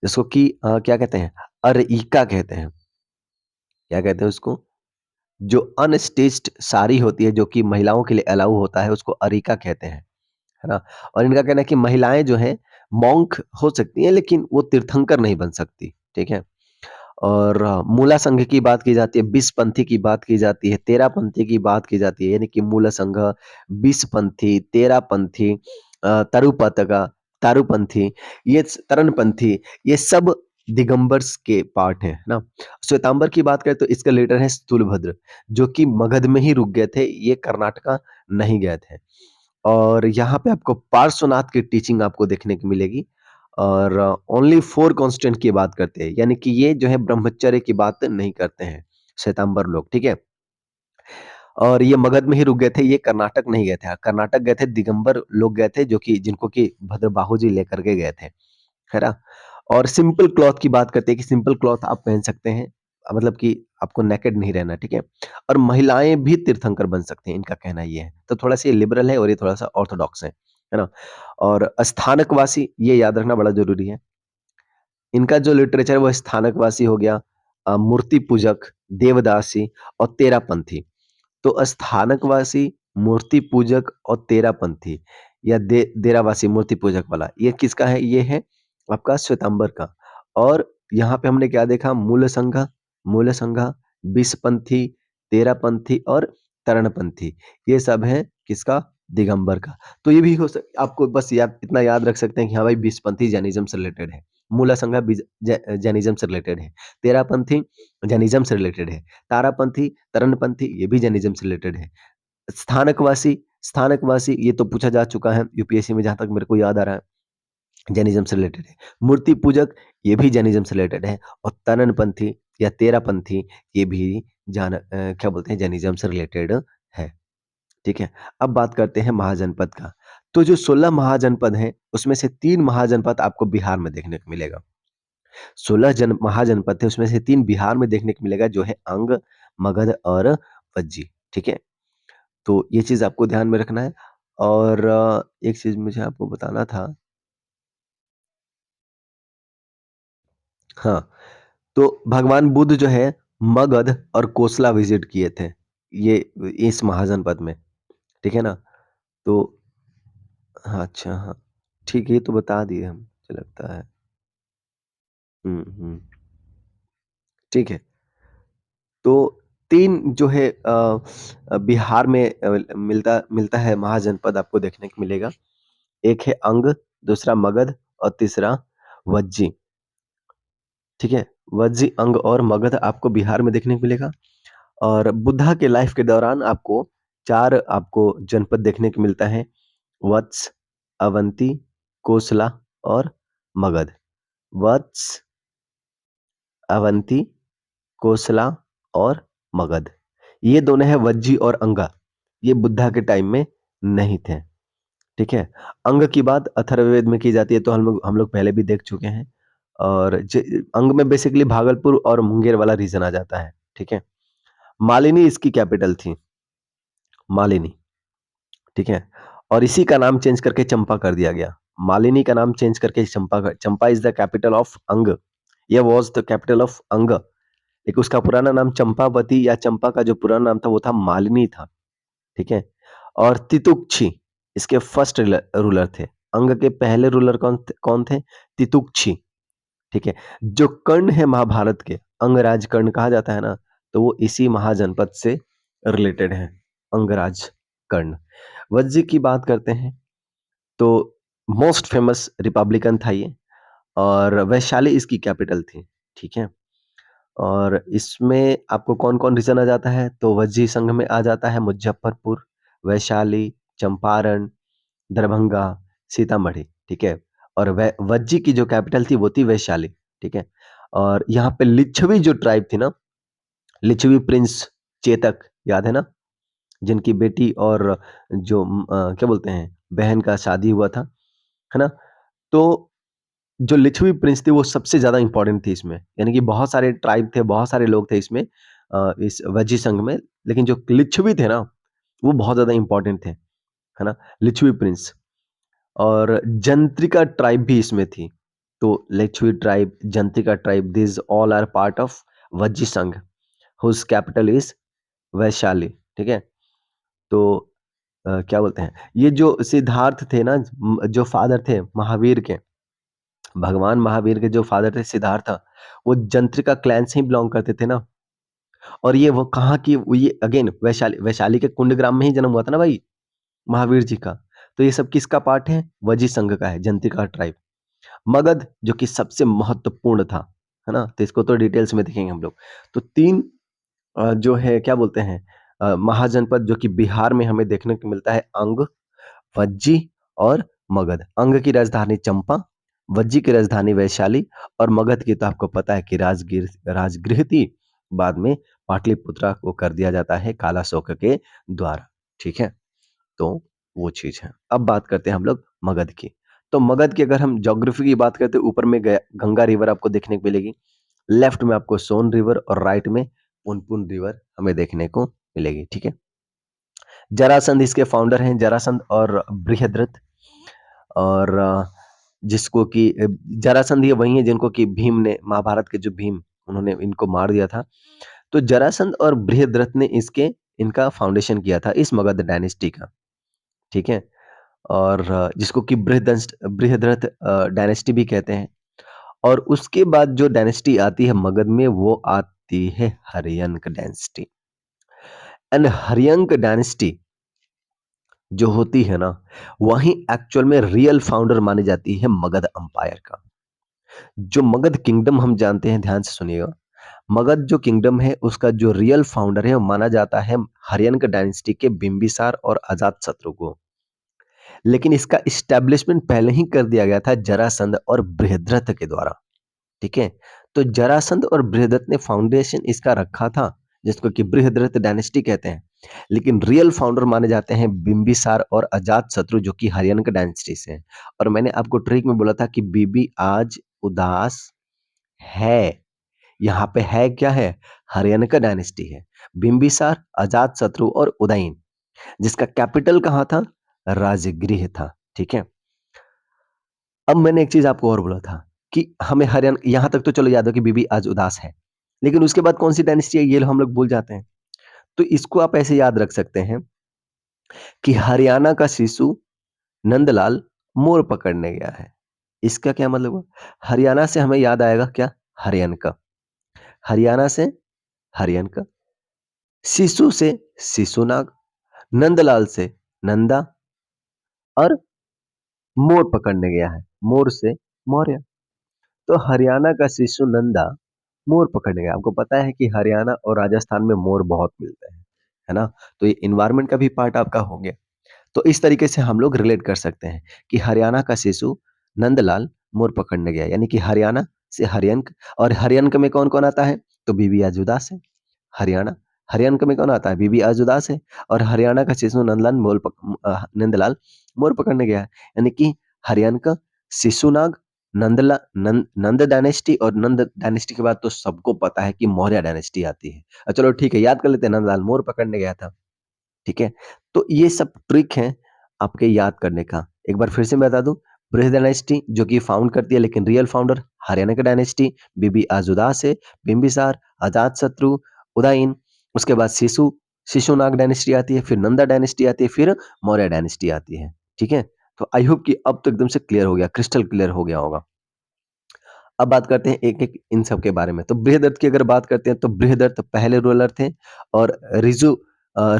जिसको कि क्या कहते हैं? अरइका कहते हैं। क्या कहते हैं उसको? जो अनस्टिच्ड साड़ी होती है, जो कि महिलाओं के लिए अलाउ होता है, उसको अरीका कहते हैं, है ना? और इनका कहना है कि महिलाएँ जो हैं, मॉन्क हो सकती हैं, लेकिन वो तीर्थंकर नहीं बन सकती, ठीक है? और मूला संघ की बात की जाती है, बीसपंथी की बात की जाती है, तेरापंथी की बात की जाती है, यानी कि मूला संघ, बीसपंथी, तेरापंथी, तरुपतगा तारूपंथी, ये तरणपंथी, ये सब दिगंबर्स के पार्ट हैं, है ना? श्वेतांबर की बात करें तो इसका लीडर है स्थूलभद्र, जो कि मगध में ही रुक गए थे, ये कर्नाटका नहीं गए थे। और यहाँ पे आपको पार्श्वनाथ की टीचिंग आपको देखने को मिलेगी और ओनली 4 कांस्टेंट की बात करते हैं, यानी कि ये जो है ब्रह्मचर्य की बात नहीं करते हैं, श्वेतांबर लोग, ठीक है? और ये मगध में ही रुक गए थे, ये कर्नाटक नहीं गए थे। कर्नाटक गए थे, दिगंबर लोग गए थे जो कि जिनको कि भद्रबाहु जी लेकर के गए थे, है ना? और सिंपल क्लॉथ की बात करते हैं कि सिंपल क्लॉथ आप पहन सकते हैं, मतलब कि आपको नेकेड नहीं रहना, ठीक है? और महिलाएँ भी तीर्थंकर बन सकती हैं, इनका कहना ये है। तो थोड़ा-सा ये लिबरल है और ये थोड़ा-सा ऑर्थोडॉक्स है ना? और स्थानकवासी, ये याद रखना बड़ा ज़रूरी है। इनका जो लिटरेचर है वो स्थानकवासी हो गया, मूर्ति पूजक, देवदासी और तेरापंथी। तो स्थानकवासी, मूर्ति पूजक और तेरापंथी या डेरावासी मूर्ति पूजक वाला, ये किसका है? ये है आपका श्वेतांबर का। और यहाँ पे हमने क्या देखा? मूलसंघ, बीसपंथी, तेरापंथी और तरणपंथी, ये सब हैं किसका? दिगंबर का। तो ये भी हो सक आपको बस याद इतना याद रख सकते हैं कि हाँ भाई, बीसपंथी जैनिज़्म से रिलेटेड है। मूलसंघ जैनिज़्म से रिलेटेड है। तेरापंथी जैनिज़्म से रिलेटेड है। तारापंथी, तरणपंथी, ये भी जैनिज़्म से रिलेटेड है। स्थानकवासी ये तो पूछा जा चुका है यूपीएससी में, जहाँ तक मेरे को याद आ रहा है, जैनिज़्म से रिलेटेड है। मूर्ति पूजक, ये भी जैनिज़्म से रिलेटेड है और तरणपंथी या तेरापंथी, ये भी क्या बोलते हैं, जैनिज़्म से रिलेटेड है। ठीक है? अब बात करते हैं महाजनपद का। तो जो 16 महाजनपद हैं, उसमें से 3 महाजनपद आपको बिहार में देखने को मिलेगा। 16 महाजनपद थे, उसमें से 3 बिहार में देखने को मिलेगा, जो है अंग, मगध और वज्जी। ठीक है? तो ये चीज़ आपको ध्यान में रखना है और एक चीज़ मुझे आपको बताना था। हाँ, तो भगवान बुद्ध जो है मगध और कोसला विज़िट किए थे, ये इस महाजनपद में, ठीक है ना? तो हाँ, अच्छा हाँ, ठीक है, ये तो बता दिए हम, मुझे लगता है। हुँ, हुँ, ठीक है। तो 3 जो है बिहार में मिलता मिलता है महाजनपद आपको देखने को मिलेगा। एक है अंग, दूसरा मगध और तीसरा वज्जी, ठीक है? वज्जी, अंग और मगध आपको बिहार में देखने को मिलेगा और बुद्धा के लाइफ के दौरान आपको 4 आपको जनपद देखने को मिलता है। वत्स, अवंती, कोसला और मगध। वत्स, अवंती, कोसला और मगध। ये दोनों हैं वज्जी और अंगा। ये बुद्धा के टाइम में नहीं थे। ठीक है? अंग की बात अथर्ववेद में की जाती है, तो हम लोग पहले भी देख चुके हैं। और अंग में बेसिकली भागलपुर और मुंगेर वाला रीजन आ जाता है। ठीक है? मालिनी इसकी कैपिटल थी। मालिनी। ठीक है? और इसी का नाम चेंज करके चंपा कर दिया गया। मालिनी का नाम चेंज करके चंपा इज द कैपिटल ऑफ अंग। ये वॉज द कैपिटल ऑफ अंग। एक उसका पुराना नाम चंपावती या चंपा का जो पुराना नाम था वो था मालिनी था। ठीक है? और तितुक्षी इसके फर्स्ट रूलर थे। अंग के पहले रूलर कौन थे? तितुक्षी। ठीक है? जो कर्ण है महाभारत के, अंगराज कर्ण कहा जाता है ना, तो वो इसी महाजनपद से रिलेटेड है, अंगराज कर्ण। वज्जी की बात करते हैं तो मोस्ट फेमस रिपब्लिकन था ये, और वैशाली इसकी कैपिटल थी। ठीक है? और इसमें आपको कौन-कौन रीजन आ जाता है? तो वज्जी संघ में आ जाता है मुजफ्फरपुर, वैशाली, चंपारण, दरभंगा, सीतामढ़ी। ठीक है? और वज्जी की जो कैपिटल थी वो थी वैशाली। ठीक है? और यहाँ पे लिच्छवी जो ट्राइब थी ना, लिच्छवी प्रिंस चेतक, याद है ना? जिनकी बेटी और जो क्या बोलते हैं, बहन का शादी हुआ था, है ना? तो जो लिच्छवी प्रिंस थी वो सबसे ज़्यादा इम्पोर्टेंट थी इसमें। यानी कि बहुत सारे ट्राइब थे, बहुत सारे लोग थे इसमें, इस वज्जी संघ में, लेकिन जो लिच्छवी थे ना, वो बहुत ज़्यादा इम्पोर्टेंट थे, है ना? लिच्छवी प्रिंस। और जंत्रिका ट्राइब भी इसमें थी। तो Licchavi tribe, Jnatrika tribe, these all are part of Vajji Sangha, whose capital is Vaishali. ठीक है? तो क्या बोलते हैं, ये जो सिद्धार्थ थे ना, जो फादर थे महावीर के, भगवान महावीर के जो फादर थे सिद्धार्थ, वो जंत्रिका क्लैन से ही बिलॉन्ग करते थे ना। और ये वो कहाँ की, वो ये अगेन वैशाली, वैशाली के कुंडग्राम में ही जन्म हुआ था ना भाई महावीर जी का। तो ये सब किसका पार्ट है? वजी संघ का है, जंत्रिका ट्राइब। मगध जो कि सबसे महत्वपूर्ण था, है ना? तो इसको तो डिटेल्स में देखेंगे हम लोग। तो तीन जो है क्या बोलते हैं, महाजनपद जो कि बिहार में हमें देखने को मिलता है, अंग, वज्जी और मगध। अंग की राजधानी चंपा, वज्जी की राजधानी वैशाली, और मगध की तो आपको पता है कि राजगृह थी। बाद में पाटलिपुत्रा को कर दिया जाता है कालाशोक के द्वारा। ठीक है? तो वो चीज है। अब बात करते हैं हम लोग मगध की। तो मगध की अगर हम ज्योग्राफी की बात करते हैं, ऊपर में गंगा रिवर आपको देखने को मिलेगी, लेफ्ट में आपको सोन रिवर और राइट में पुनपुन रिवर हमें देखने को मिलेगी। ठीक है? जरासंध इसके फाउंडर हैं, जरासंध और बृहद्रथ। और जिसको कि जरासंध ये वही है जिनको कि भीम ने, महाभारत के जो भीम, उन्होंने इनको मार दिया था। तो जरासंध और बृहद्रथ ने इनका फाउंडेशन किया था इस मगध डायनेस्टी का। ठीक है? और जिसको कि बृहद्रथ डायनेस्टी भी कहते हैं। और उसके बाद जो डायनेस्टी आती है मगध में, वो आती है Haryanka dynasty. And Haryanka dynasty जो होती है ना, वही एक्चुअल में रियल फाउंडर मानी जाती है मगध अंपायर का। जो मगध किंगडम हम जानते हैं, ध्यान से सुनिएगा, मगध जो किंगडम है उसका जो रियल फाउंडर है वो माना जाता है हर्यंक डायनेस्टी के बिंबिसार और अजातशत्रु को। लेकिन इसका इस्टेब्लिशमेंट पहले ही कर दिया गया था जरासंध और बृहद्रथ के द्वारा। ठीक है? तो जरासंध और बृहद्रथ ने फाउंडेशन इसका रखा था, जिसको कि बृहद्रथ डायनेस्टी कहते हैं। लेकिन रियल फाउंडर माने जाते हैं बिंबिसार और अजातशत्रु, जो कि हर्यंक डायनेस्टी से हैं। और मैंने आपको ट्रिक में बोला था कि बीबी आज उदास है। यहाँ पे है क्या है? हर्यंक डायनेस्टी है। बिंबिसार, अजातशत्रु और उदयन, जिसका कैपिटल कहाँ था? राजगृह था। ठीक है? अब मैंने एक चीज आपको और बोला था कि हमें हरियाणा, यहां तक तो चलो याद हो कि बीबी आज उदास है, लेकिन उसके बाद कौन सी डायनेस्टी है ये हम लोग भूल जाते हैं। तो इसको आप ऐसे याद रख सकते हैं कि हरियाणा का शिशु नंदलाल मोर पकड़ने गया है। इसका क्या मतलब हुआ? हरियाणा से हमें याद आएगा क्या? हरियनका। हरियाणा से हरियनका, शिशु से शिशुनाग, नंदलाल से नंदा, और मोर पकड़ने गया है, मोर से मौर्य। तो हरियाणा का शिशु नंदा मोर पकड़ने गया। आपको पता है कि हरियाणा और राजस्थान में मोर बहुत मिलते हैं, है ना? तो ये एनवायरनमेंट का भी पार्ट आपका हो गया। तो इस तरीके से हम लोग रिलेट कर सकते हैं कि हरियाणा का शिशु नंदलाल मोर पकड़ने गया, यानी कि हरियाणा से हर्यंक, और हर्यंक में कौन-कौन आता है? तो बीबी अजूदास है। हरियाणा, हर्यंक में कौन आता है? बीबी अजूदास है, और हरियाणा का शिशु नंदलाल मोर पकड़ने गया है। यानी कि हर्यंक, शिशुनाग, नंद डायनेस्टी, और नंद डायनेस्टी के बाद तो सबको पता है कि मौर्य डायनेस्टी आती है। चलो ठीक है, याद कर लेते हैं, नंदलाल मोर पकड़ने गया था। ठीक है? तो ये सब ट्रिक है आपके याद करने का। एक बार फिर से मैं बता दूँ, बृहद डायनेस्टी जो कि फाउंड करती है, लेकिन रियल फाउंडर हरियाणा की डायनेस्टी, बीबी अजूदास है, बिंबिसार, अजातशत्रु, उदयन, उसके बाद शिशुनाग डायनेस्टी आती है, फिर नंदा डायनेस्टी आती है, फिर मौर्य डायनेस्टी आती है। ठीक है? तो आई होप कि अब तो एकदम से क्लियर हो गया, क्रिस्टल क्लियर हो गया होगा। अब बात करते हैं एक-एक इन सब के बारे में। तो बृहदरथ की अगर बात करते हैं, तो बृहदरथ पहले रूलर थे, और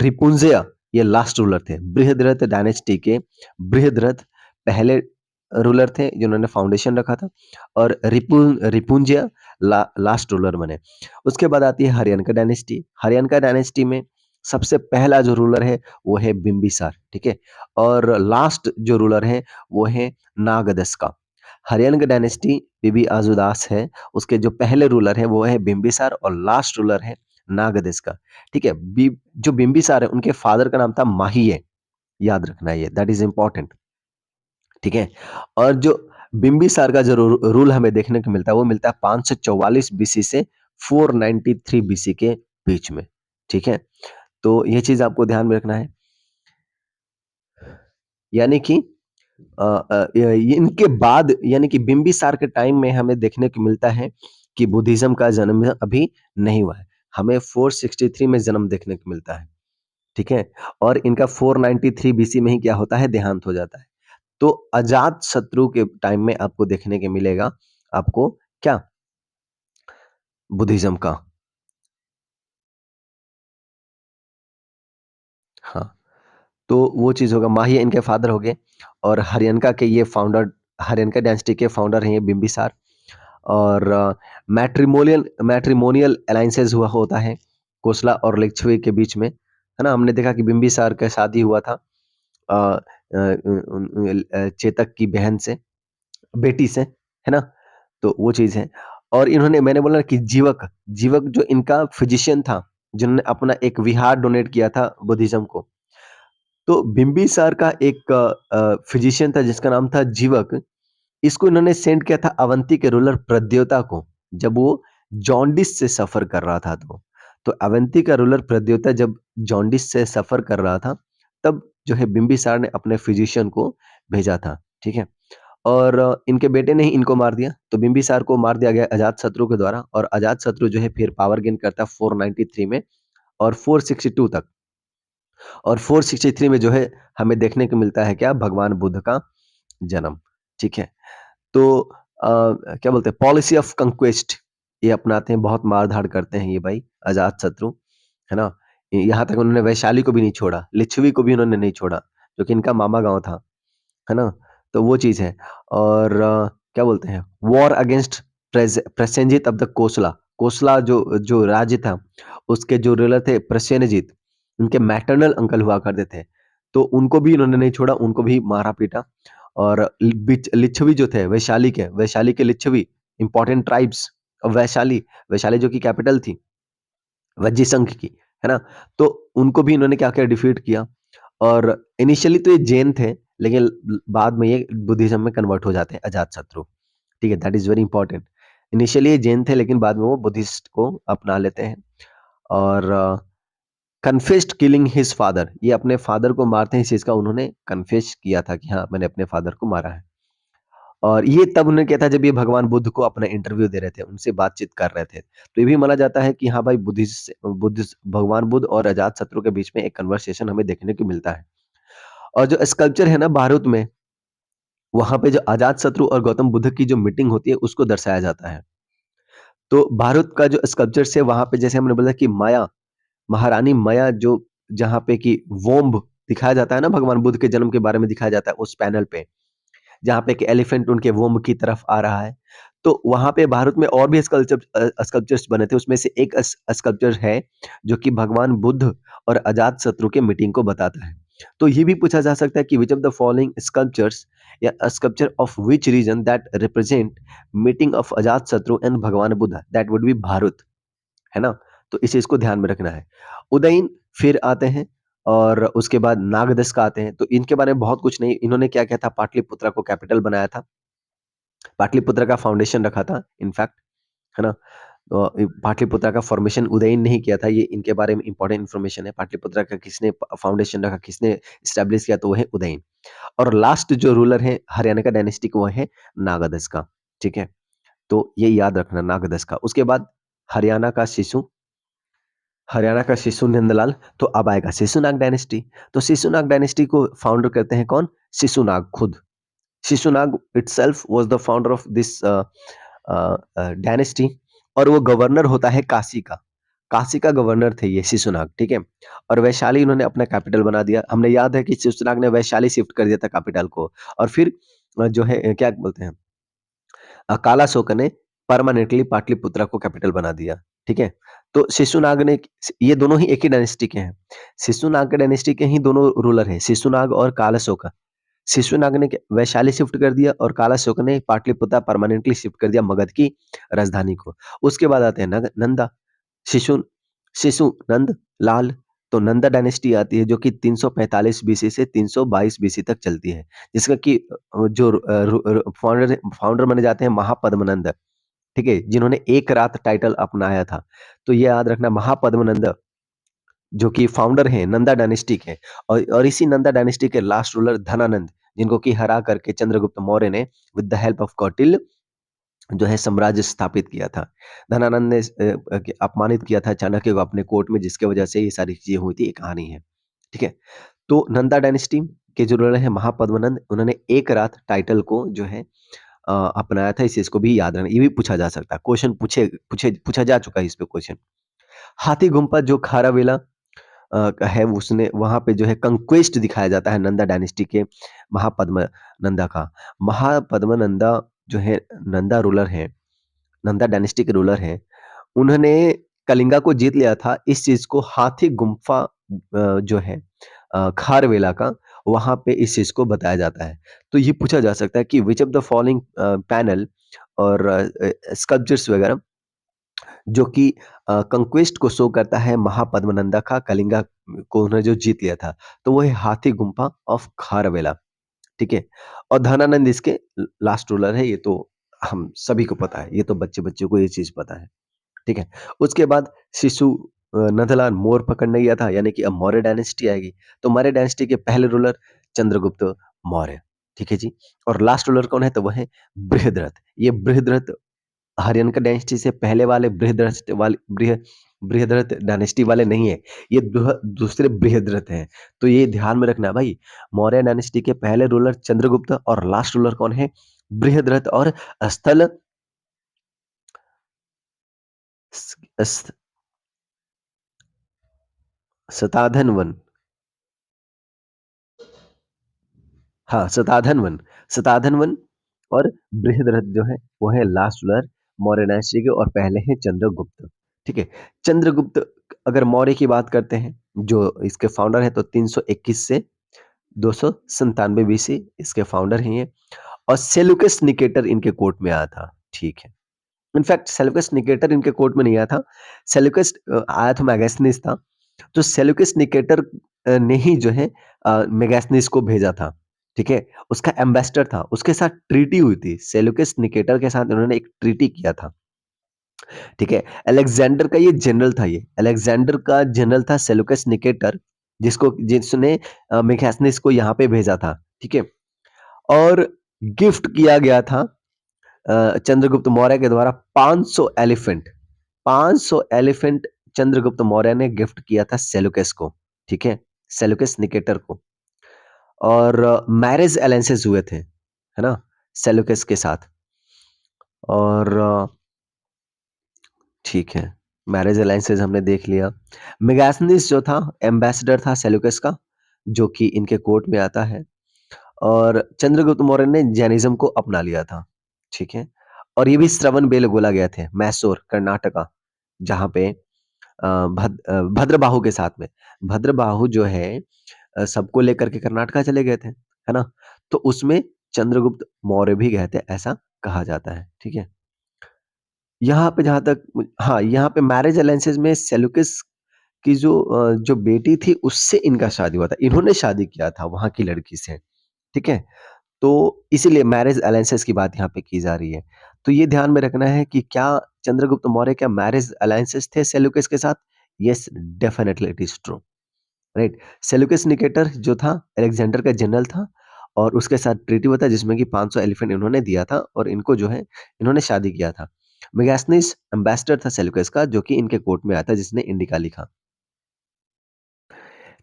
रिपुंजय ये लास्ट रूलर थे। बृहदरथ डायनेस्टी के बृहदरथ पहले रूलर थे जिन्होंने फाउंडेशन रखा था, और रिपुंजय लास्ट रूलर बने। उसके बाद आती है हरियनका डायनेस्टी। हरियनका डायनेस्टी में सबसे पहला जो रूलर है वो है बिंबिसार, ठीक है? और लास्ट जो रूलर है वो है नागदशका। हरियाणा डायनेस्टी बीबी आजुदास है, उसके जो पहले रूलर है वो है बिंबिसार, और लास्ट रूलर है नागदेश का। ठीक है? जो बिंबिसार है उनके फादर का नाम था माहीय, याद रखना ये, दैट इज इंपॉर्टेंट। ठीक है? और जो बिंबिसार का जो रूल हमें देखने को मिलता है वो मिलता है 544 बीसी से 493 बीसी के बीच में। ठीक है? तो ये चीज आपको ध्यान में रखना है, यानी कि इनके बाद, यानी कि बिंबिसार के टाइम में हमें देखने को मिलता है कि बुद्धिज्म का जन्म अभी नहीं हुआ है। हमें 463 में जन्म देखने को मिलता है, ठीक है? और इनका 493 बीसी में ही क्या होता है? देहांत हो जाता है। तो अजात शत्रु के टाइम में आपको देखने के मिलेगा, आपको क्या? बुद्धिज्म का। हाँ, तो वो चीज़ होगा। माही इनके फादर हो गए, और हरियनका के ये फाउंडर, हरियनका डायनेस्टी के फाउंडर हैं ये बिंबिसार। और मैट्रिमोनियल अलायंसेस हुआ होता है कोसला और लिच्छवी के बीच में, है ना? हमने देखा कि बिंबिसार का शादी हुआ था चेतक की बहन से, बेटी से, है ना? तो वो चीज़ है। और इन्होंने, मैंने बोला ना कि जीवक, जीवक जो इनका फिजिशियन था, जिन्होंने अपना एक विहार डोनेट किया था बुद्धिज्म को। तो बिंबिसार का एक फिजिशियन था जिसका नाम था जीवक। इसको इन्होंने सेंड किया था अवंती के रूलर प्रद्योता को, जब वो जॉन्डिस से सफ़र कर रहा था तो। तो अवंती का रूलर प्रद्योता जब जॉन्डिस से सफ़र कर रहा था, तब जो है बिंबिसार ने अपने फिजिशियन को भेजा था, ठीक है? और इनके बेटे ने ही इनको मार दिया, तो बिंबिसार को मार दिया गया अजातशत्रु के द्वारा, और अजातशत्रु जो है फिर पावर गेन करता है 493 में, और 462 तक। और 463 में जो है हमें देखने को मिलता है क्या? भगवान बुद्ध का जन्म, ठीक है? तो क्या बोलते हैं, पॉलिसी ऑफ कंक्वेस्ट ये अपनाते हैं, बहुत मार-धाड़ करते हैं ये भाई अजातशत्रु, है ना? यहाँ तक उन्होंने वैशाली को भी नहीं छोड़ा, लिच्छवी को भी उन्होंने नहीं छोड़ा, जो कि इनका मामा गाँव था, है ना? तो वो चीज़ है। और क्या बोलते हैं, war against Prasenjit of the Kosala. Kosala जो जो राज्य था, उसके जो रूलर थे प्रसेनजीत, उनके मैटरनल अंकल हुआ करते थे। तो उनको भी इन्होंने नहीं छोड़ा, उनको भी मारा-पीटा। और लिच्छवी जो थे वैशाली के Lichchhavi, important tribes of Vaishali, Vaishali जो कि कैपिटल थी वज्जी संघ की, है ना? तो उनको भी इन्होंने क्या किया? डिफीट किया। और इनिशियली तो ये जैन थे, लेकिन बाद में ये बुद्धिज्म में कन्वर्ट हो जाते हैं अजातशत्रु, ठीक है? That is very important. Initially ये जैन थे, लेकिन बाद में वो बुद्धिस्ट को अपना लेते हैं। और कन्फेस्ड किलिंग हिज फादर, ये अपने फादर को मारते हैं, इस चीज़ का उन्होंने कन्फेस किया था कि हाँ, मैंने अपने फादर को मारा है। और ये तब उन्होंने किया था जब ये भगवान बुद्ध को अपना इंटरव्यू दे रहे थे, उनसे बातचीत कर रहे थे। तो ये भी माना जाता है कि हाँ भाई, भगवान बुद्ध और अजातशत्रु के बीच में एक कन्वर्सेशन हमें देखने को मिलता है। और जो स्कल्पचर है ना भारत में, वहाँ पे जो अजातशत्रु और गौतम बुद्ध की जो मीटिंग होती है, उसको दर्शाया जाता है। तो भारत का जो स्कल्पचर्स है, वहाँ पे जैसे हमने बोला कि माया, महारानी माया, जो जहाँ पे कि वोम्ब दिखाया जाता है ना, भगवान बुद्ध के जन्म के बारे में दिखाया जाता है उस पैनल पे। जहाँ पे एक एलिफेंट उनके वोम्ब की तरफ आ रहा है। तो वहाँ पे भारत में और भी स्कल्पचर्स बने थे। उसमें से एक स्कल्पचर है जो कि भगवान बुद्ध और अजातशत्रु के मीटिंग को बताता है। तो ये भी पूछा जा सकता है कि which of the following sculptures या sculpture of which region that represent meeting of Ajatashatru and Bhagwan Buddha, that would be Bharhut, है ना? तो इस चीज़ को ध्यान में रखना है। उदयन फिर आते हैं और उसके बाद नागदश आते हैं, तो इनके बारे में बहुत कुछ नहीं, इन्होंने क्या किया था, पाटलिपुत्रा को कैपिटल बनाया था, पाटलिपुत्र का फाउंडेशन रखा था इनफैक्ट, है ना? पाटलिपुत्र का फॉर्मेशन उदयन नहीं किया था, ये इनके बारे में इंपॉर्टेंट इन्फॉर्मेशन है। पाटलिपुत्र का किसने फाउंडेशन रखा, किसने एस्टैब्लिश किया, तो वो है उदयन। और लास्ट जो रूलर है हरियाणा का डायनेस्टी का, वो है नागदश का, ठीक है? तो ये याद रखना, नागदश का। उसके बाद हरियाणा का शिशु, हरियाणा का शिशु नंदलाल, तो अब आएगा शिशुनाग डायनेस्टी। तो शिशुनाग डायनेस्टी को फाउंडर करते हैं कौन? शिशुनाग खुद। Shishunaga itself was the founder of this dynasty, और वो गवर्नर होता है काशी का। काशी का गवर्नर थे ये शिशुनाग, ठीक है? और वैशाली इन्होंने अपना कैपिटल बना दिया। हमने याद है कि शिशुनाग ने वैशाली शिफ्ट कर दिया था कैपिटल को, और फिर जो है क्या बोलते हैं, कालाशोक ने परमानेंटली पाटलिपुत्रा को कैपिटल बना दिया, ठीक है? तो शिशुनाग ने, ये दोनों ही एक ही डायनेस्टी के हैं। शिशुनाग के डायनेस्टी के ही दोनों रूलर हैं, शिशुनाग और कालाशोक। शिशुनाग ने वैशाली शिफ्ट कर दिया और कालाशोक ने पाटलिपुत्र परमानेंटली शिफ्ट कर दिया मगध की राजधानी को। उसके बाद आते हैं नंदा, शिशु शिशु नंद लाल। तो नंदा डायनेस्टी आती है जो कि 345 बीसी से 322 बीसी तक चलती है, जिसका कि जो फाउंडर फाउंडर माने जाते हैं महापद्मनंद, ठीक है, जिन्होंने एक रात टाइटल अपनाया था। तो ये याद रखना, महापद्मनंद जो कि फाउंडर हैं नंदा डायनेस्टी के, और इसी नंदा डायनेस्टी के लास्ट रूलर धनानंद, जिनको कि हरा करके चंद्रगुप्त मौर्य ने with the help of Kautilya जो है साम्राज्य स्थापित किया था। धनानंद ने अपमानित किया था चाणक्य को अपने कोर्ट में, जिसकी वजह से ये सारी चीजें हुई थी, ये कहानी है, ठीक है? तो नंदा डायनेस्टी के जो रूलर है महापद्मनंद, उन्होंने एक रात टाइटल को जो है अपनाया था। इस चीज को भी याद रखना, ये भी पूछा जा सकता है, क्वेश्चन पूछा जा चुका है इस पे क्वेश्चन। हाथी गुम्फा जो खारावेला है, उसने वहाँ पे जो है कंक्वेस्ट दिखाया जाता है नंदा डायनेस्टी के महापद्म नंदा का। महापद्मनंदा जो है नंदा रूलर है, नंदा डायनेस्टी के रूलर हैं, उन्होंने कलिंगा को जीत लिया था। इस चीज को हाथी गुम्फा जो है खारवेला का, वहां पे इस चीज को बताया जाता है। तो ये पूछा जा सकता है कि which of the following panel और स्कल्पचर्स वगैरह जो कि कंक्वेस्ट को शो करता है महापद्मनंदा का, कलिंगा को उन्होंने जो जीत लिया था, तो वो है हाथी गुम्फा ऑफ खारवेला, ठीक है? और धनानंद इसके लास्ट रूलर है, ये तो हम सभी को पता है, ये तो बच्चे को ये चीज पता है, ठीक है? उसके बाद शिशु नंदलाल मोर पकड़ने गया था, यानी कि अब मौर्य डायनेस्टी आएगी। तो मौर्य डायनेस्टी के पहले रूलर चंद्रगुप्त मौर्य, ठीक है जी? और लास्ट रूलर कौन है, तो वह है बृहद्रथ। ये बृहद्रथ हरियनका डायनेस्टी से पहले वाले बृहद्रथ डायनेस्टी वाले नहीं है, ये दूसरे बृहद्रथ हैं। तो ये ध्यान में रखना भाई, मौर्य डायनेस्टी के पहले रूलर चंद्रगुप्त और लास्ट रूलर कौन है, बृहद्रथ। और स्थल स- स- शताधन वन, हाँ शताधन वन, शताधन वन। और बृहद्रथ जो है वो है लास्ट रूलर मौर्य डायनेस्टी के, और पहले हैं चंद्रगुप्त, ठीक है? चंद्रगुप्त, अगर मौर्य की बात करते हैं, जो इसके फाउंडर है, तो 321 से 297 बीसी इसके फाउंडर हैं ये। और सेल्यूकस निकेटर इनके कोर्ट में आया था, ठीक है? इनफैक्ट सेल्यूकस निकेटर इनके कोर्ट में नहीं आया था, सेल्यूकस आया था, मैगेसनिस था। तो सेल्यूकस निकेटर ने ही जो है मैगेसनिस को भेजा था, ठीक है? उसका एम्बेसडर था, उसके साथ ट्रीटी हुई थी, सेल्यूकस निकेटर के साथ उन्होंने एक ट्रीटी किया था, ठीक है? अलेक्जेंडर का ये जनरल था, ये अलेक्जेंडर का जनरल था सेल्यूकस निकेटर, जिसने मैगेसनिस को यहाँ पे भेजा था, ठीक है? और गिफ्ट किया गया था चंद्रगुप्त मौर्य के द्वारा 500 एलिफेंट, 500 एलिफेंट चंद्रगुप्त मौर्य ने गिफ्ट किया था सेल्यूकस को, ठीक है? सेल्यूकस निकेटर को। और मैरिज अलायंसेस हुए थे, है ना? सेल्यूकस के साथ। और ठीक है, मैरिज अलायंसेस हमने देख लिया। मेगास्थनीस जो था एम्बेसडर था सेल्यूकस का, जो कि इनके कोर्ट में आता है। और चंद्रगुप्त मौर्य ने जैनिज्म को अपना लिया था, ठीक है? और ये भी श्रवण बेलगोला गए थे, मैसूर कर्नाटका, जहाँ पे भद्रबाहु के साथ में। भद्रबाहु जो है सबको लेकर के कर्नाटका चले गए थे, है ना? तो उसमें चंद्रगुप्त मौर्य भी गए थे, ऐसा कहा जाता है, ठीक है? यहाँ पे जहाँ तक हाँ, यहाँ पे मैरिज अलायंसेस में सेल्यूकस की जो बेटी थी उससे इनका शादी हुआ था। इन्होंने शादी किया था वहाँ की लड़की से, ठीक है? तो इसीलिए मैरिज अलायंसेस की बात यहाँ पे की जा रही है। तो ये ध्यान में रखना है कि क्या चंद्रगुप्त मौर्य क्या मैरिज अलायंसेस थे सेल्यूकस के साथ? Yes, definitely it is true, right? Seleucus Nicator जो था अलेक्जेंडर का जनरल था और उसके साथ ट्रीटी हुआ था जिसमें कि 500 एलिफेंट इन्होंने दिया था और इनको जो है इन्होंने शादी किया था। मेगास्थनीस एम्बेसडर था सेल्यूकस का जो कि इनके कोर्ट में आया था जिसने इंडिका लिखा।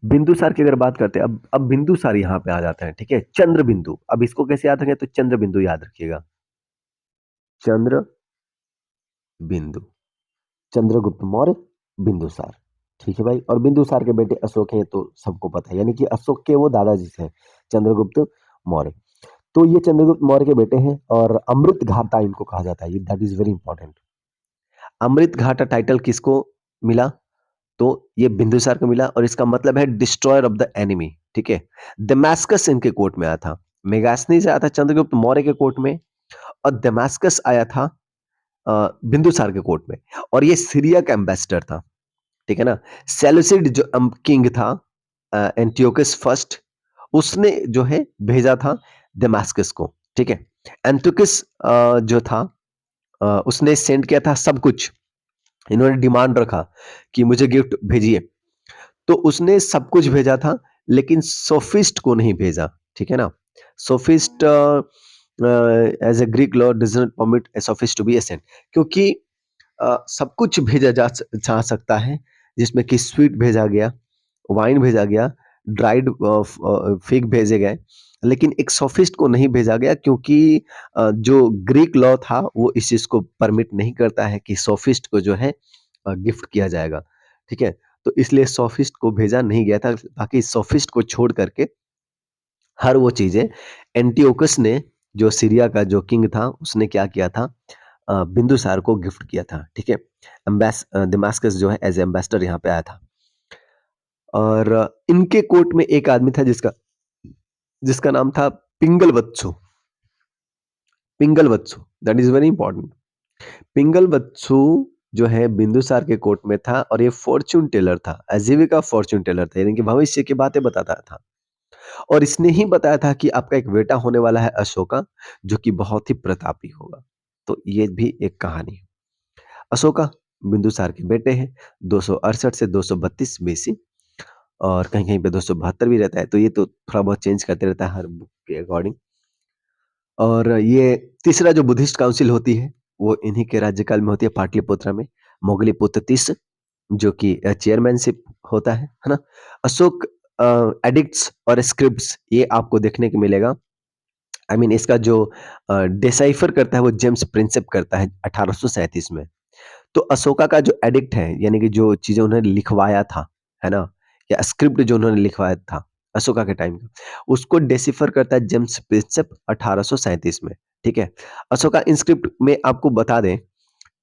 बिंदुसार की अगर बात करते हैं अब बिंदुसार यहाँ पे आ जाते हैं, ठीक है? चंद्र बिंदु, अब इसको कैसे याद रखें? तो चंद्र बिंदु याद रखिएगा। चंद्र बिंदु, चंद्रगुप्त मौर्य, बिंदुसार, ठीक है भाई? और बिंदुसार के बेटे अशोक हैं, ये तो सबको पता है, यानी कि अशोक के वो दादाजी थे, चंद्रगुप्त मौर्य। तो ये चंद्रगुप्त मौर्य के बेटे हैं और अमृत घाटा इनको कहा जाता है, ये दैट इज वेरी इंपॉर्टेंट। अमृत घाटा टाइटल किसको मिला? तो ये बिंदुसार को मिला और इसका मतलब है डिस्ट्रॉयर ऑफ द एनिमी, ठीक है? दमास्कस इनके कोर्ट में आया था। मेगास्थनी से आया था चंद्रगुप्त मौर्य के कोर्ट में और दमास्कस आया था बिंदुसार के कोर्ट में और ये सीरिया का एम्बेसडर था, ठीक है ना? सेल्यूसिड जो किंग था एंटियोकस फर्स्ट, उसने जो है भेजा था दमास्कस को, ठीक है? एंटियोकस जो था उसने सेंड किया था सब कुछ। इन्होंने डिमांड रखा कि मुझे गिफ्ट भेजिए, तो उसने सब कुछ भेजा था लेकिन सोफिस्ट को नहीं भेजा, ठीक है ना? Sophist as a Greek law doesn't permit a sophist to be sent, क्योंकि सब कुछ भेजा जा सकता है जिसमें कि स्वीट भेजा गया, वाइन भेजा गया, ड्राइड फिग भेजे गए, लेकिन एक सोफिस्ट को नहीं भेजा गया क्योंकि जो ग्रीक लॉ था वो इस चीज को परमिट नहीं करता है कि सोफिस्ट को जो है गिफ्ट किया जाएगा, ठीक है? तो इसलिए सोफिस्ट को भेजा नहीं गया था। बाकी सोफिस्ट को छोड़ करके हर वो चीजें एंटियोकस ने, जो सीरिया का जो किंग था, उसने क्या किया था? बिंदुसार को गिफ्ट किया था, ठीक है? दमास्कस जो है एज एम्बेसडर यहाँ पे आया था और इनके कोर्ट में एक आदमी था जिसका जिसका नाम था पिंगलवत्सु। पिंगलवत्सु, दैट इज वेरी इंपॉर्टेंट। पिंगलवत्सु जो है बिंदुसार के कोर्ट में था और ये फॉर्च्यून टेलर था, आजीविका फॉर्च्यून टेलर था, यानी कि भविष्य की बातें बताता था और इसने ही बताया था कि आपका एक बेटा होने वाला है अशोका, जो कि बहुत ही प्रतापी होगा। तो ये भी एक कहानी है। अशोका बिंदुसार के बेटे हैं, 268 से 232 बीसी और कहीं-कहीं पे 272 भी रहता है, तो ये तो थोड़ा बहुत चेंज करते रहता है हर बुक के अकॉर्डिंग। और ये तीसरा जो बुद्धिस्ट काउंसिल होती है, वो इन्हीं के राज्यकाल में होती है पाटलिपुत्र में, मोगलीपुत्र तीसरा, जो कि चेयरमैनशिप होता है ना? अशोक एडिक्ट्स और स्क्रिप्ट्स ये आपको देखने को मिलेगा। आई मीन इसका जो डिसाइफर करता है वो जेम्स प्रिंसेप करता है 1837 में। तो अशोका का जो एडिक्ट है, यानी कि जो चीज़ें उन्होंने लिखवाया था, है ना? या स्क्रिप्ट जो उन्होंने लिखवाया था अशोका के टाइम का, उसको डिसिफर करता है जेम्स प्रिंसेप 1837 में, ठीक है? अशोका इन स्क्रिप्ट में आपको बता दें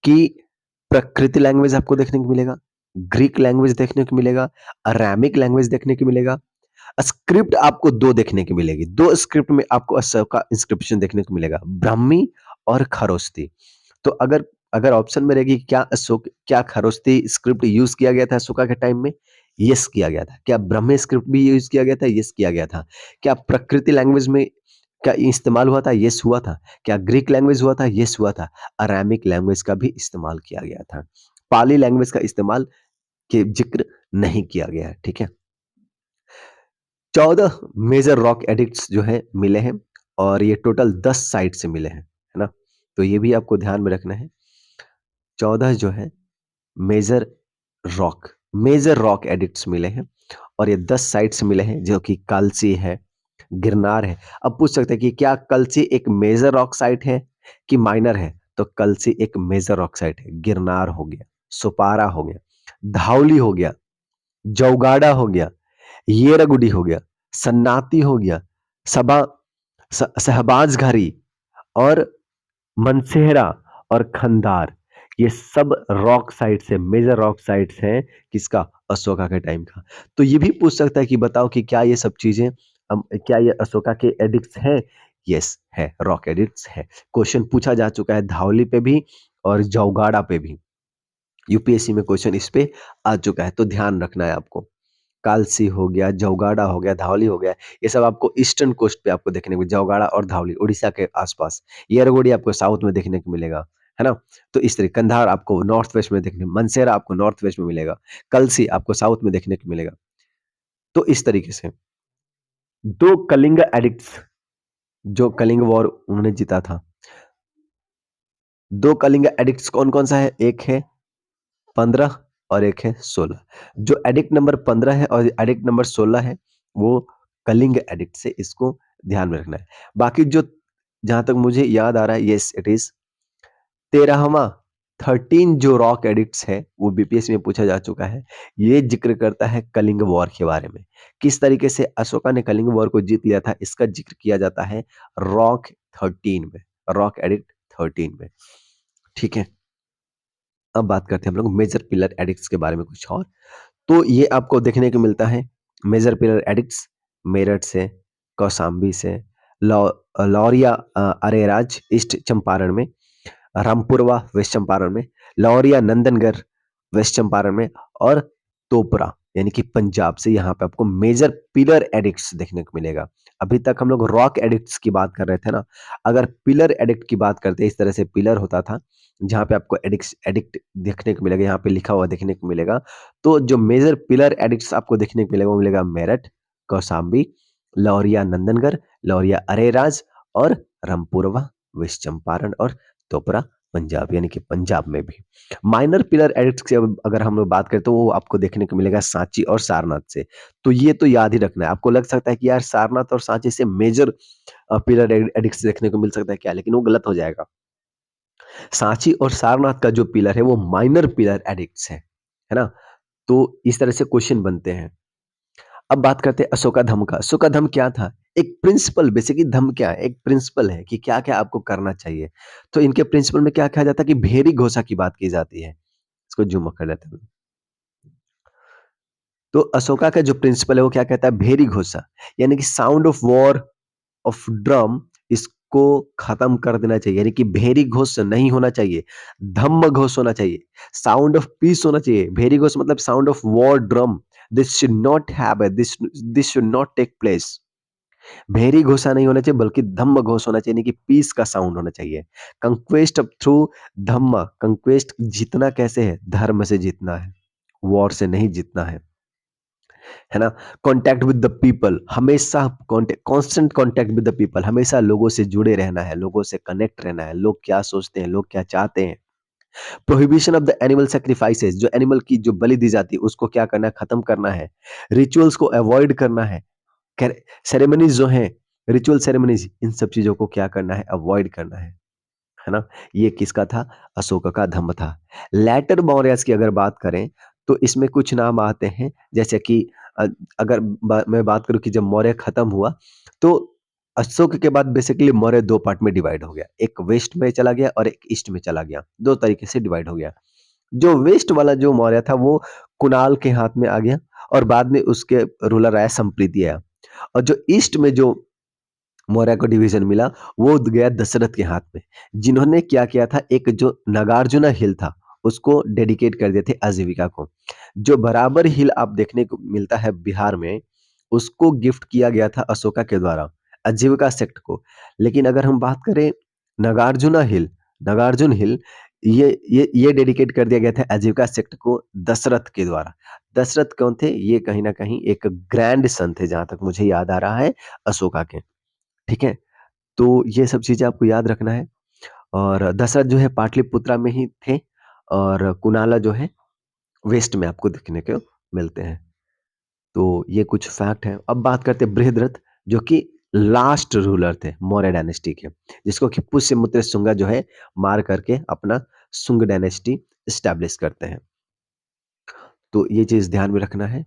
कि प्रकृति लैंग्वेज आपको देखने को मिलेगा, ग्रीक लैंग्वेज देखने को मिलेगा, अरामिक लैंग्वेज देखने को मिलेगा। स्क्रिप्ट आपको 2 देखने को मिलेगी। 2 स्क्रिप्ट में आपको अशोका इंस्क्रिप्शन देखने को मिलेगा, ब्राह्मी और खरोष्ठी। तो अगर अगर ऑप्शन में रहेगी क्या खरोष्ठी स्क्रिप्ट यूज़ किया गया था अशोका के टाइम में? यस किया गया था। क्या ब्राह्मी स्क्रिप्ट भी यूज़ किया गया था? यस किया गया था। क्या प्रकृति लैंग्वेज में क्या इस्तेमाल हुआ था? यस हुआ था। क्या ग्रीक लैंग्वेज हुआ था? यस हुआ था। अरामिक लैंग्वेज का भी इस्तेमाल किया गया था। पाली लैंग्वेज का इस्तेमाल के ज़िक्र नहीं किया गया है, ठीक है? 14 मेजर रॉक एडिक्ट्स जो है मिले हैं और ये टोटल 10 साइट से मिले हैं, है ना? तो ये भी आपको ध्यान में रखना है। 14 जो है मेजर मेजर रॉक एडिक्ट्स मिले हैं और ये 10 साइट से मिले हैं जो कि कल्सी है, गिरनार है। अब पूछ सकते हैं कि क्या कल्सी एक मेजर रॉक साइट है कि माइनर है? तो कल्सी एक मेजर रॉक साइट है। गिरनार हो गया, सुपारा हो गया, धाउली हो गया, जौगाड़ा हो गया, येरगुडी हो गया, सन्नाती हो गया, सबा सहबाजघारी और मनसेहरा और खंदार, ये सब रॉक साइट्स है, मेजर रॉक साइट्स हैं किसका? अशोका के टाइम का। तो ये भी पूछ सकता है कि बताओ कि क्या ये सब चीजें क्या ये अशोका के एडिक्ट्स हैं? यस है, रॉक एडिक्ट्स है। क्वेश्चन पूछा जा चुका है धावली पे भी और जौगाड़ा पे भी। यूपीएससी में क्वेश्चन इस पे आ चुका है, तो ध्यान रखना है आपको। कालसी हो गया, जौगाड़ा हो गया, धौली हो गया, ये सब आपको ईस्टर्न कोस्ट पे आपको देखने को, जौगाड़ा और धौली उड़ीसा के आसपास, येरगोड़ी आपको साउथ में देखने को मिलेगा, है ना? तो इस तरीके कंधार आपको नॉर्थ वेस्ट में देखने, मनसेरा आपको नॉर्थ वेस्ट में मिलेगा, कलसी आपको साउथ में देखने को मिलेगा। तो इस तरीके से दो कलिंग एडिक्ट्स, जो कलिंग वॉर उन्होंने जीता था, दो कलिंग एडिक्ट्स कौन कौन सा है? एक है 15 और एक है 16। जो एडिक्ट नंबर 15 है और एडिक्ट नंबर 16 है, वो कलिंग एडिक्ट से, इसको ध्यान में रखना है। बाकी जो जहां तक मुझे याद आ रहा है, यस इट इज 13वां, 13 जो रॉक एडिक्ट्स है वो बीपीएससी में पूछा जा चुका है। ये जिक्र करता है कलिंग वॉर के बारे में, किस तरीके से अशोका ने कलिंग वॉर को जीत लिया था, इसका जिक्र किया जाता है रॉक 13 में, रॉक एडिक्ट 13 में। ठीक है, अब बात करते हैं हम लोग मेजर पिलर एडिक्ट्स के बारे में कुछ और। तो ये आपको देखने को मिलता है मेजर पिलर एडिक्ट्स मेरठ से, कौशाम्बी से, लौरिया अरेराज ईस्ट चंपारण में, रामपुरवा वेस्ट चंपारण में, लौरिया नंदनगढ़ वेस्ट चंपारण में, और तोपरा यानी कि पंजाब से, यहाँ पे आपको मेजर पिलर एडिक्ट्स देखने को मिलेगा। अभी तक हम लोग रॉक एडिक्ट्स की बात कर रहे थे ना, अगर पिलर एडिक्ट की बात करते हैं, इस तरह से पिलर होता था जहाँ पे आपको एडिक्ट एडिक्ट देखने को मिलेगा, यहाँ पे लिखा हुआ देखने को मिलेगा। तो जो मेजर पिलर एडिक्ट्स आपको देखने को मिलेगा वो मिलेगा मेरठ, कौशाम्बी, लौरिया नंदनगढ़, लौरिया अरेराज और रामपुरवा वेस्ट चंपारण और तोपरा पंजाब यानी कि पंजाब में भी। माइनर पिलर एडिक्ट्स की अगर हम लोग बात करें तो वो आपको देखने को मिलेगा सांची और सारनाथ से। तो ये तो याद ही रखना है। आपको लग सकता है कि यार सारनाथ और सांची से मेजर पिलर एडिक्ट्स देखने को मिल सकता है क्या, लेकिन वो गलत हो जाएगा। सांची और सारनाथ का जो पिलर है वो माइनर पिलर एडिक्ट्स है ना? तो इस तरह से क्वेश्चन बनते हैं। अब बात करते हैं अशोका धम का। अशोका धम क्या था? एक प्रिंसिपल, बेसिकली धम क्या है? एक प्रिंसिपल है कि क्या-क्या आपको करना चाहिए। तो इनके प्रिंसिपल में क्या कहा जाता है कि भेरी घोषा की बात की जाती है। इसको ज़ूम कर लेते हैं। तो अशोका का जो प्रिंसिपल है वो क्या कहता है? भेरी घोषा, यानी कि sound of war of drum, इसको खत्म कर देना चाहिए, यानी कि भेरी घोष नहीं होना चाहिए, धम्म घोष होना चाहिए, साउंड ऑफ पीस होना चाहिए। भेरी घोष मतलब sound of war drum, this should not have this this should not take place. Bheri Ghosha नहीं होना चाहिए बल्कि धम्म घोष होना चाहिए, यानी कि पीस का साउंड होना चाहिए। कंक्वेस्ट थ्रू धम्म, कंक्वेस्ट जीतना कैसे है? धर्म से जीतना है, वॉर से नहीं जीतना है ना? कॉन्टैक्ट विद द पीपल, हमेशा constant contact with the people, हमेशा लोगों से जुड़े रहना है, लोगों से कनेक्ट रहना है, लोग क्या सोचते हैं, लोग क्या चाहते हैं। Prohibition of the animal sacrifices, जो एनिमल की जो बलि दी जाती है उसको क्या करना है? खत्म करना है। रिचुअल्स को अवॉइड करना है। सेरेमनीज जो हैं, रिचुअल सेरेमनीज, इन सब चीजों को क्या करना है? अवॉइड करना है ना? ये किसका था? अशोक का धम्म था। लेटर मौर्यस की अगर बात करें तो इसमें कुछ नाम आते हैं, जैसे कि अ, अगर मैं बात करूं कि जब मौर्य खत्म हुआ तो अशोक के बाद बेसिकली मौर्य दो पार्ट में डिवाइड हो गया, एक वेस्ट में चला गया और एक ईस्ट में चला गया, दो तरीके से डिवाइड हो गया। जो वेस्ट वाला जो मौर्य था वो कुणाल के हाथ में आ गया और बाद में उसके रूलर आया संप्रीति आया, और जो ईस्ट में जो मौर्य को डिवीजन मिला वो गया दशरथ के हाथ में, जिन्होंने क्या किया था, एक जो नागार्जुना हिल था उसको डेडिकेट कर दिए थे आजीविका को। जो बराबर हिल आप देखने को मिलता है बिहार में, उसको गिफ्ट किया गया था अशोका के द्वारा आजीविका सेक्ट को। लेकिन अगर हम बात करें नागार्जुना हिल, नागार्जुन हिल, ये डेडिकेट कर दिया गया था आजीविका सेक्ट को दशरथ के द्वारा। दशरथ कौन थे? ये कहीं ना कहीं एक ग्रैंड सन थे, जहां तक मुझे याद आ रहा है, अशोका के। ठीक है? तो ये सब चीज़ें आपको याद रखना है। और दशरथ जो है पाटलिपुत्रा में ही थे और कुणाला जो है वेस्ट में आपको देखने को मिलते हैं। तो ये कुछ फैक्ट हैं। अब बात करते हैं बृहद्रथ, जो कि लास्ट रूलर थे मौर्य डायनेस्टी के, जिसको कि पुष्यमित्र शुंगा जो है मार करके अपना शुंग डायनेस्टी एस्टैब्लिश करते हैं। तो ये चीज़ ध्यान में रखना है।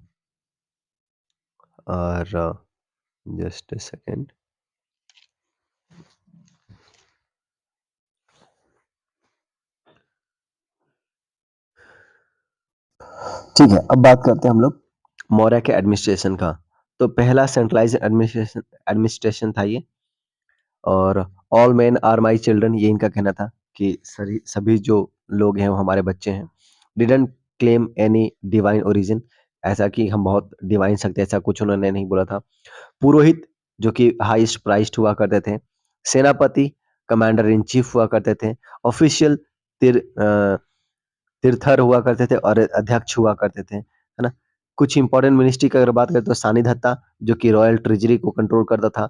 और जस्ट अ सेकंड। ठीक है, अब बात करते हैं हम लोग मौर्य के एडमिनिस्ट्रेशन का। तो पहला सेंट्रलाइज्ड एडमिनिस्ट्रेशन एडमिनिस्ट्रेशन था ये। और all men are my children, ये इनका कहना था कि सभी सभी जो लोग हैं वो हमारे बच्चे हैं। Didn't claim any divine origin, ऐसा कि हम बहुत डिवाइन सकते हैं, ऐसा कुछ उन्होंने नहीं बोला था। पुरोहित जो कि हाईएस्ट प्राइज्ड हुआ करते थे। सेनापति कमांडर इन चीफ हुआ करते थे। ऑफिशियल तीर्थर हुआ करते थे और अध्यक्ष हुआ करते थे, है ना। कुछ इंपॉर्टेंट मिनिस्ट्री की अगर बात करें तो सानिधत्ता जो कि रॉयल ट्रेजरी को कंट्रोल करता था।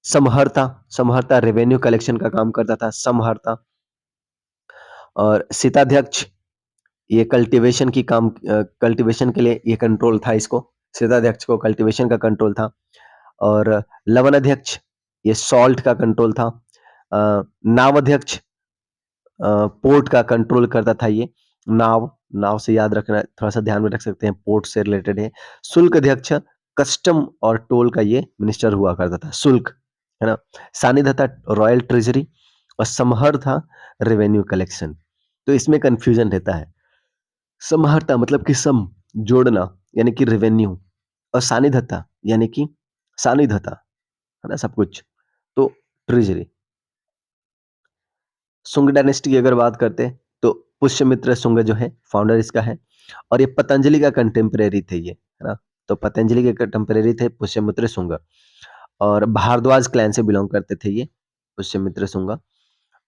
समहर्ता, समहर्ता रेवेन्यू कलेक्शन का काम करता था, समहर्ता। और सीताध्यक्ष, ये कल्टीवेशन की काम कल्टीवेशन के लिए ये कंट्रोल था इसको। सीताध्यक्ष को कल्टीवेशन का कंट्रोल था। और लवन अध्यक्ष, ये सॉल्ट का कंट्रोल था। नावाध्यक्ष, पोर्ट का कंट्रोल करता था ये। नाव, नाव से याद रखना, थोड़ा सा ध्यान में रख सकते हैं, पोर्ट से रिलेटेड है। शुल्क अध्यक्ष, कस्टम और टोल का ये मिनिस्टर हुआ करता था, शुल्क, है ना। सानिध्य था रॉयल ट्रेजरी और समहर था रेवेन्यू कलेक्शन। तो इसमें कंफ्यूजन रहता है। समहर्ता मतलब कि सम, जोड़ना, यानी कि रेवेन्यू। और सानिध्यता यानी कि सानिध्यता, है ना, सब कुछ। तो ट्रेजरी। शुंग डायनेस्टी की अगर बात करते हैं तो पुष्यमित्र शुंग जो है फाउंडर इसका है। और ये पतंजलि का कंटेम्परेरी थे ये, है ना। तो पतंजलि के कंटेम्परेरी थे पुष्यमित्र शुंग। और भारद्वाज क्लैन से बिलोंग करते थे ये पुष्यमित्र शुंग,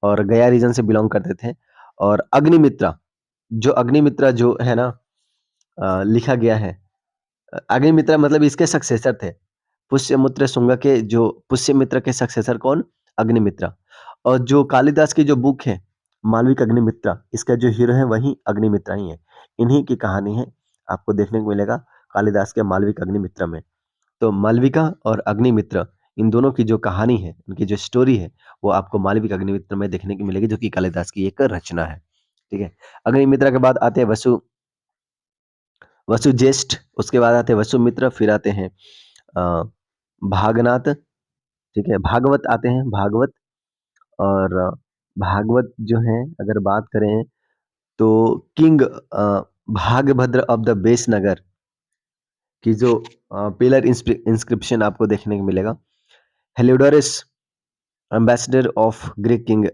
और गया रीजन से बिलोंग करते थे। और अग्निमित्रा, जो अग्निमित्रा जो है ना, लिखा गया है। अग्निमित्रा मतलब इसके सक्सेसर थे। पुष्यमित्र शुंग के जो पुष्यमित्र के सक्सेसर कौन? अग्निमित्रा। और जो कालिदास की जो बुक है मालविक अग्निमित्रा, इसका जो हीरो है वही अग्निमित्रा ही है। इन्हीं की कहानी है, आपको देखने को मिलेगा कालिदास के मालविक अग्निमित्रा में। तो मालविका और अग्निमित्र, इन दोनों की जो कहानी है, उनकी जो स्टोरी है, वो आपको मालविक अग्निमित्र में देखने को मिलेगी, जो कि कालिदास की एक रचना है। ठीक है। अग्निमित्रा के बाद आते हैं वसुज्येष्ठ, उसके बाद आते हैं वसुमित्र, फिर आते हैं अ, भागनाथ। ठीक है, भागवत आते हैं, भागवत। और भागवत जो है अगर बात करें तो king Bhagabhadra of the Besnagar की जो पिलर इंस्क्रिप्शन आपको देखने को मिलेगा। Heliodorus, ambassador of Greek king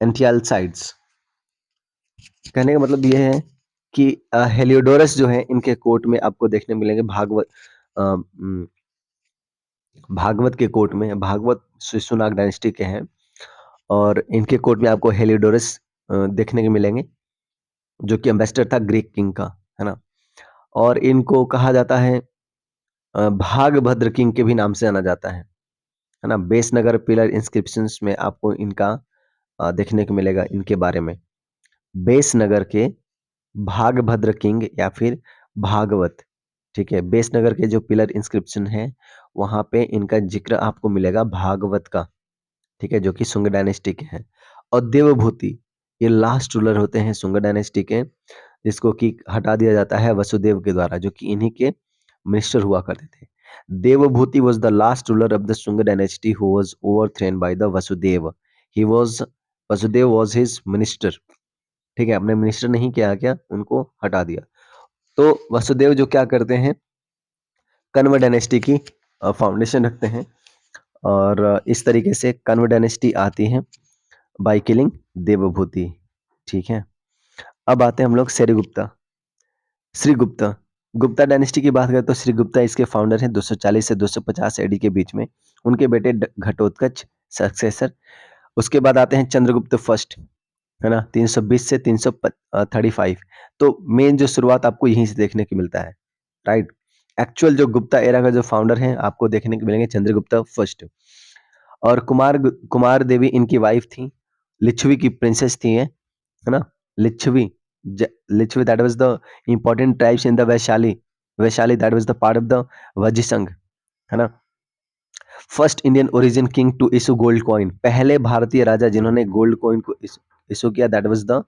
Antialcidas. कहने का मतलब ये है कि हेलियोडोरस जो है इनके कोर्ट में आपको देखने मिलेंगे भागवत के कोर्ट में। भागवत शिशुनाग डायनेस्टी के हैं और इनके कोर्ट में आपको हेलियोडोरस देखने को मिलेंगे, जो कि एम्बेसडर था ग्रीक किंग का, है ना। और इनको कहा जाता है भागभद्र किंग के भी नाम से जाना जाता है ना। बेसनगर पिलर इंस्क्रिप्शंस में आपको इनका देखने को मिलेगा इनके बारे में। बेसनगर के भागभद्र किंग या फिर भागवत। ठीक है, बेसनगर के जो पिलर इंस्क्रिप्शन है वहां पे इनका जिक्र आपको मिलेगा भागवत का। ठीक है, जो कि शुंग डायनेस्टी के हैं। और देवभूति, ये लास्ट रूलर होते हैं शुंग डायनेस्टी के, जिसको कि हटा दिया जाता है वसुदेव के द्वारा, जो कि इन्हीं के मिनिस्टर हुआ करते थे। Devabhuti was the last ruler of the Shunga dynasty who was overthrown by the Vasudeva. He was Vasudev was his minister. ठीक है, अपने मिनिस्टर नहीं किया, क्या उनको हटा दिया। तो वसुदेव जो क्या करते हैं, कण्व डायनेस्टी की फाउंडेशन रखते हैं। और इस तरीके से कण्व डायनेस्टी आती है बाय किलिंग देवभूति। ठीक है, अब आते हैं हम लोग श्रीगुप्ता। श्रीगुप्ता, गुप्ता डायनेस्टी की बात करें तो श्रीगुप्ता इसके फाउंडर हैं 240 से 250 एडी के बीच में। उनके बेटे घटोत्कच सक्सेसर। उसके बाद आते हैं चंद्रगुप्त फर्स्ट, है ना, 320 से 335। तो मेन जो शुरुआत आपको यहीं से देखने को मिलता है, राइट। एक्चुअल जो गुप्ता एरा का जो फाउंडर है आपको देखने को मिलेंगे चंद्रगुप्ता फर्स्ट। और कुमार देवी इनकी वाइफ थी, लिच्छवी की प्रिंसेस थी ये, है ना। Licchavi, Licchavi that was the important tribes in the Vaishali. Vaishali that was the part of the Vajrasangha, है ना। First Indian origin king to issue gold coin, पहले भारतीय राजा जिन्होंने गोल्ड कॉइन को इशू किया, दैट वाज द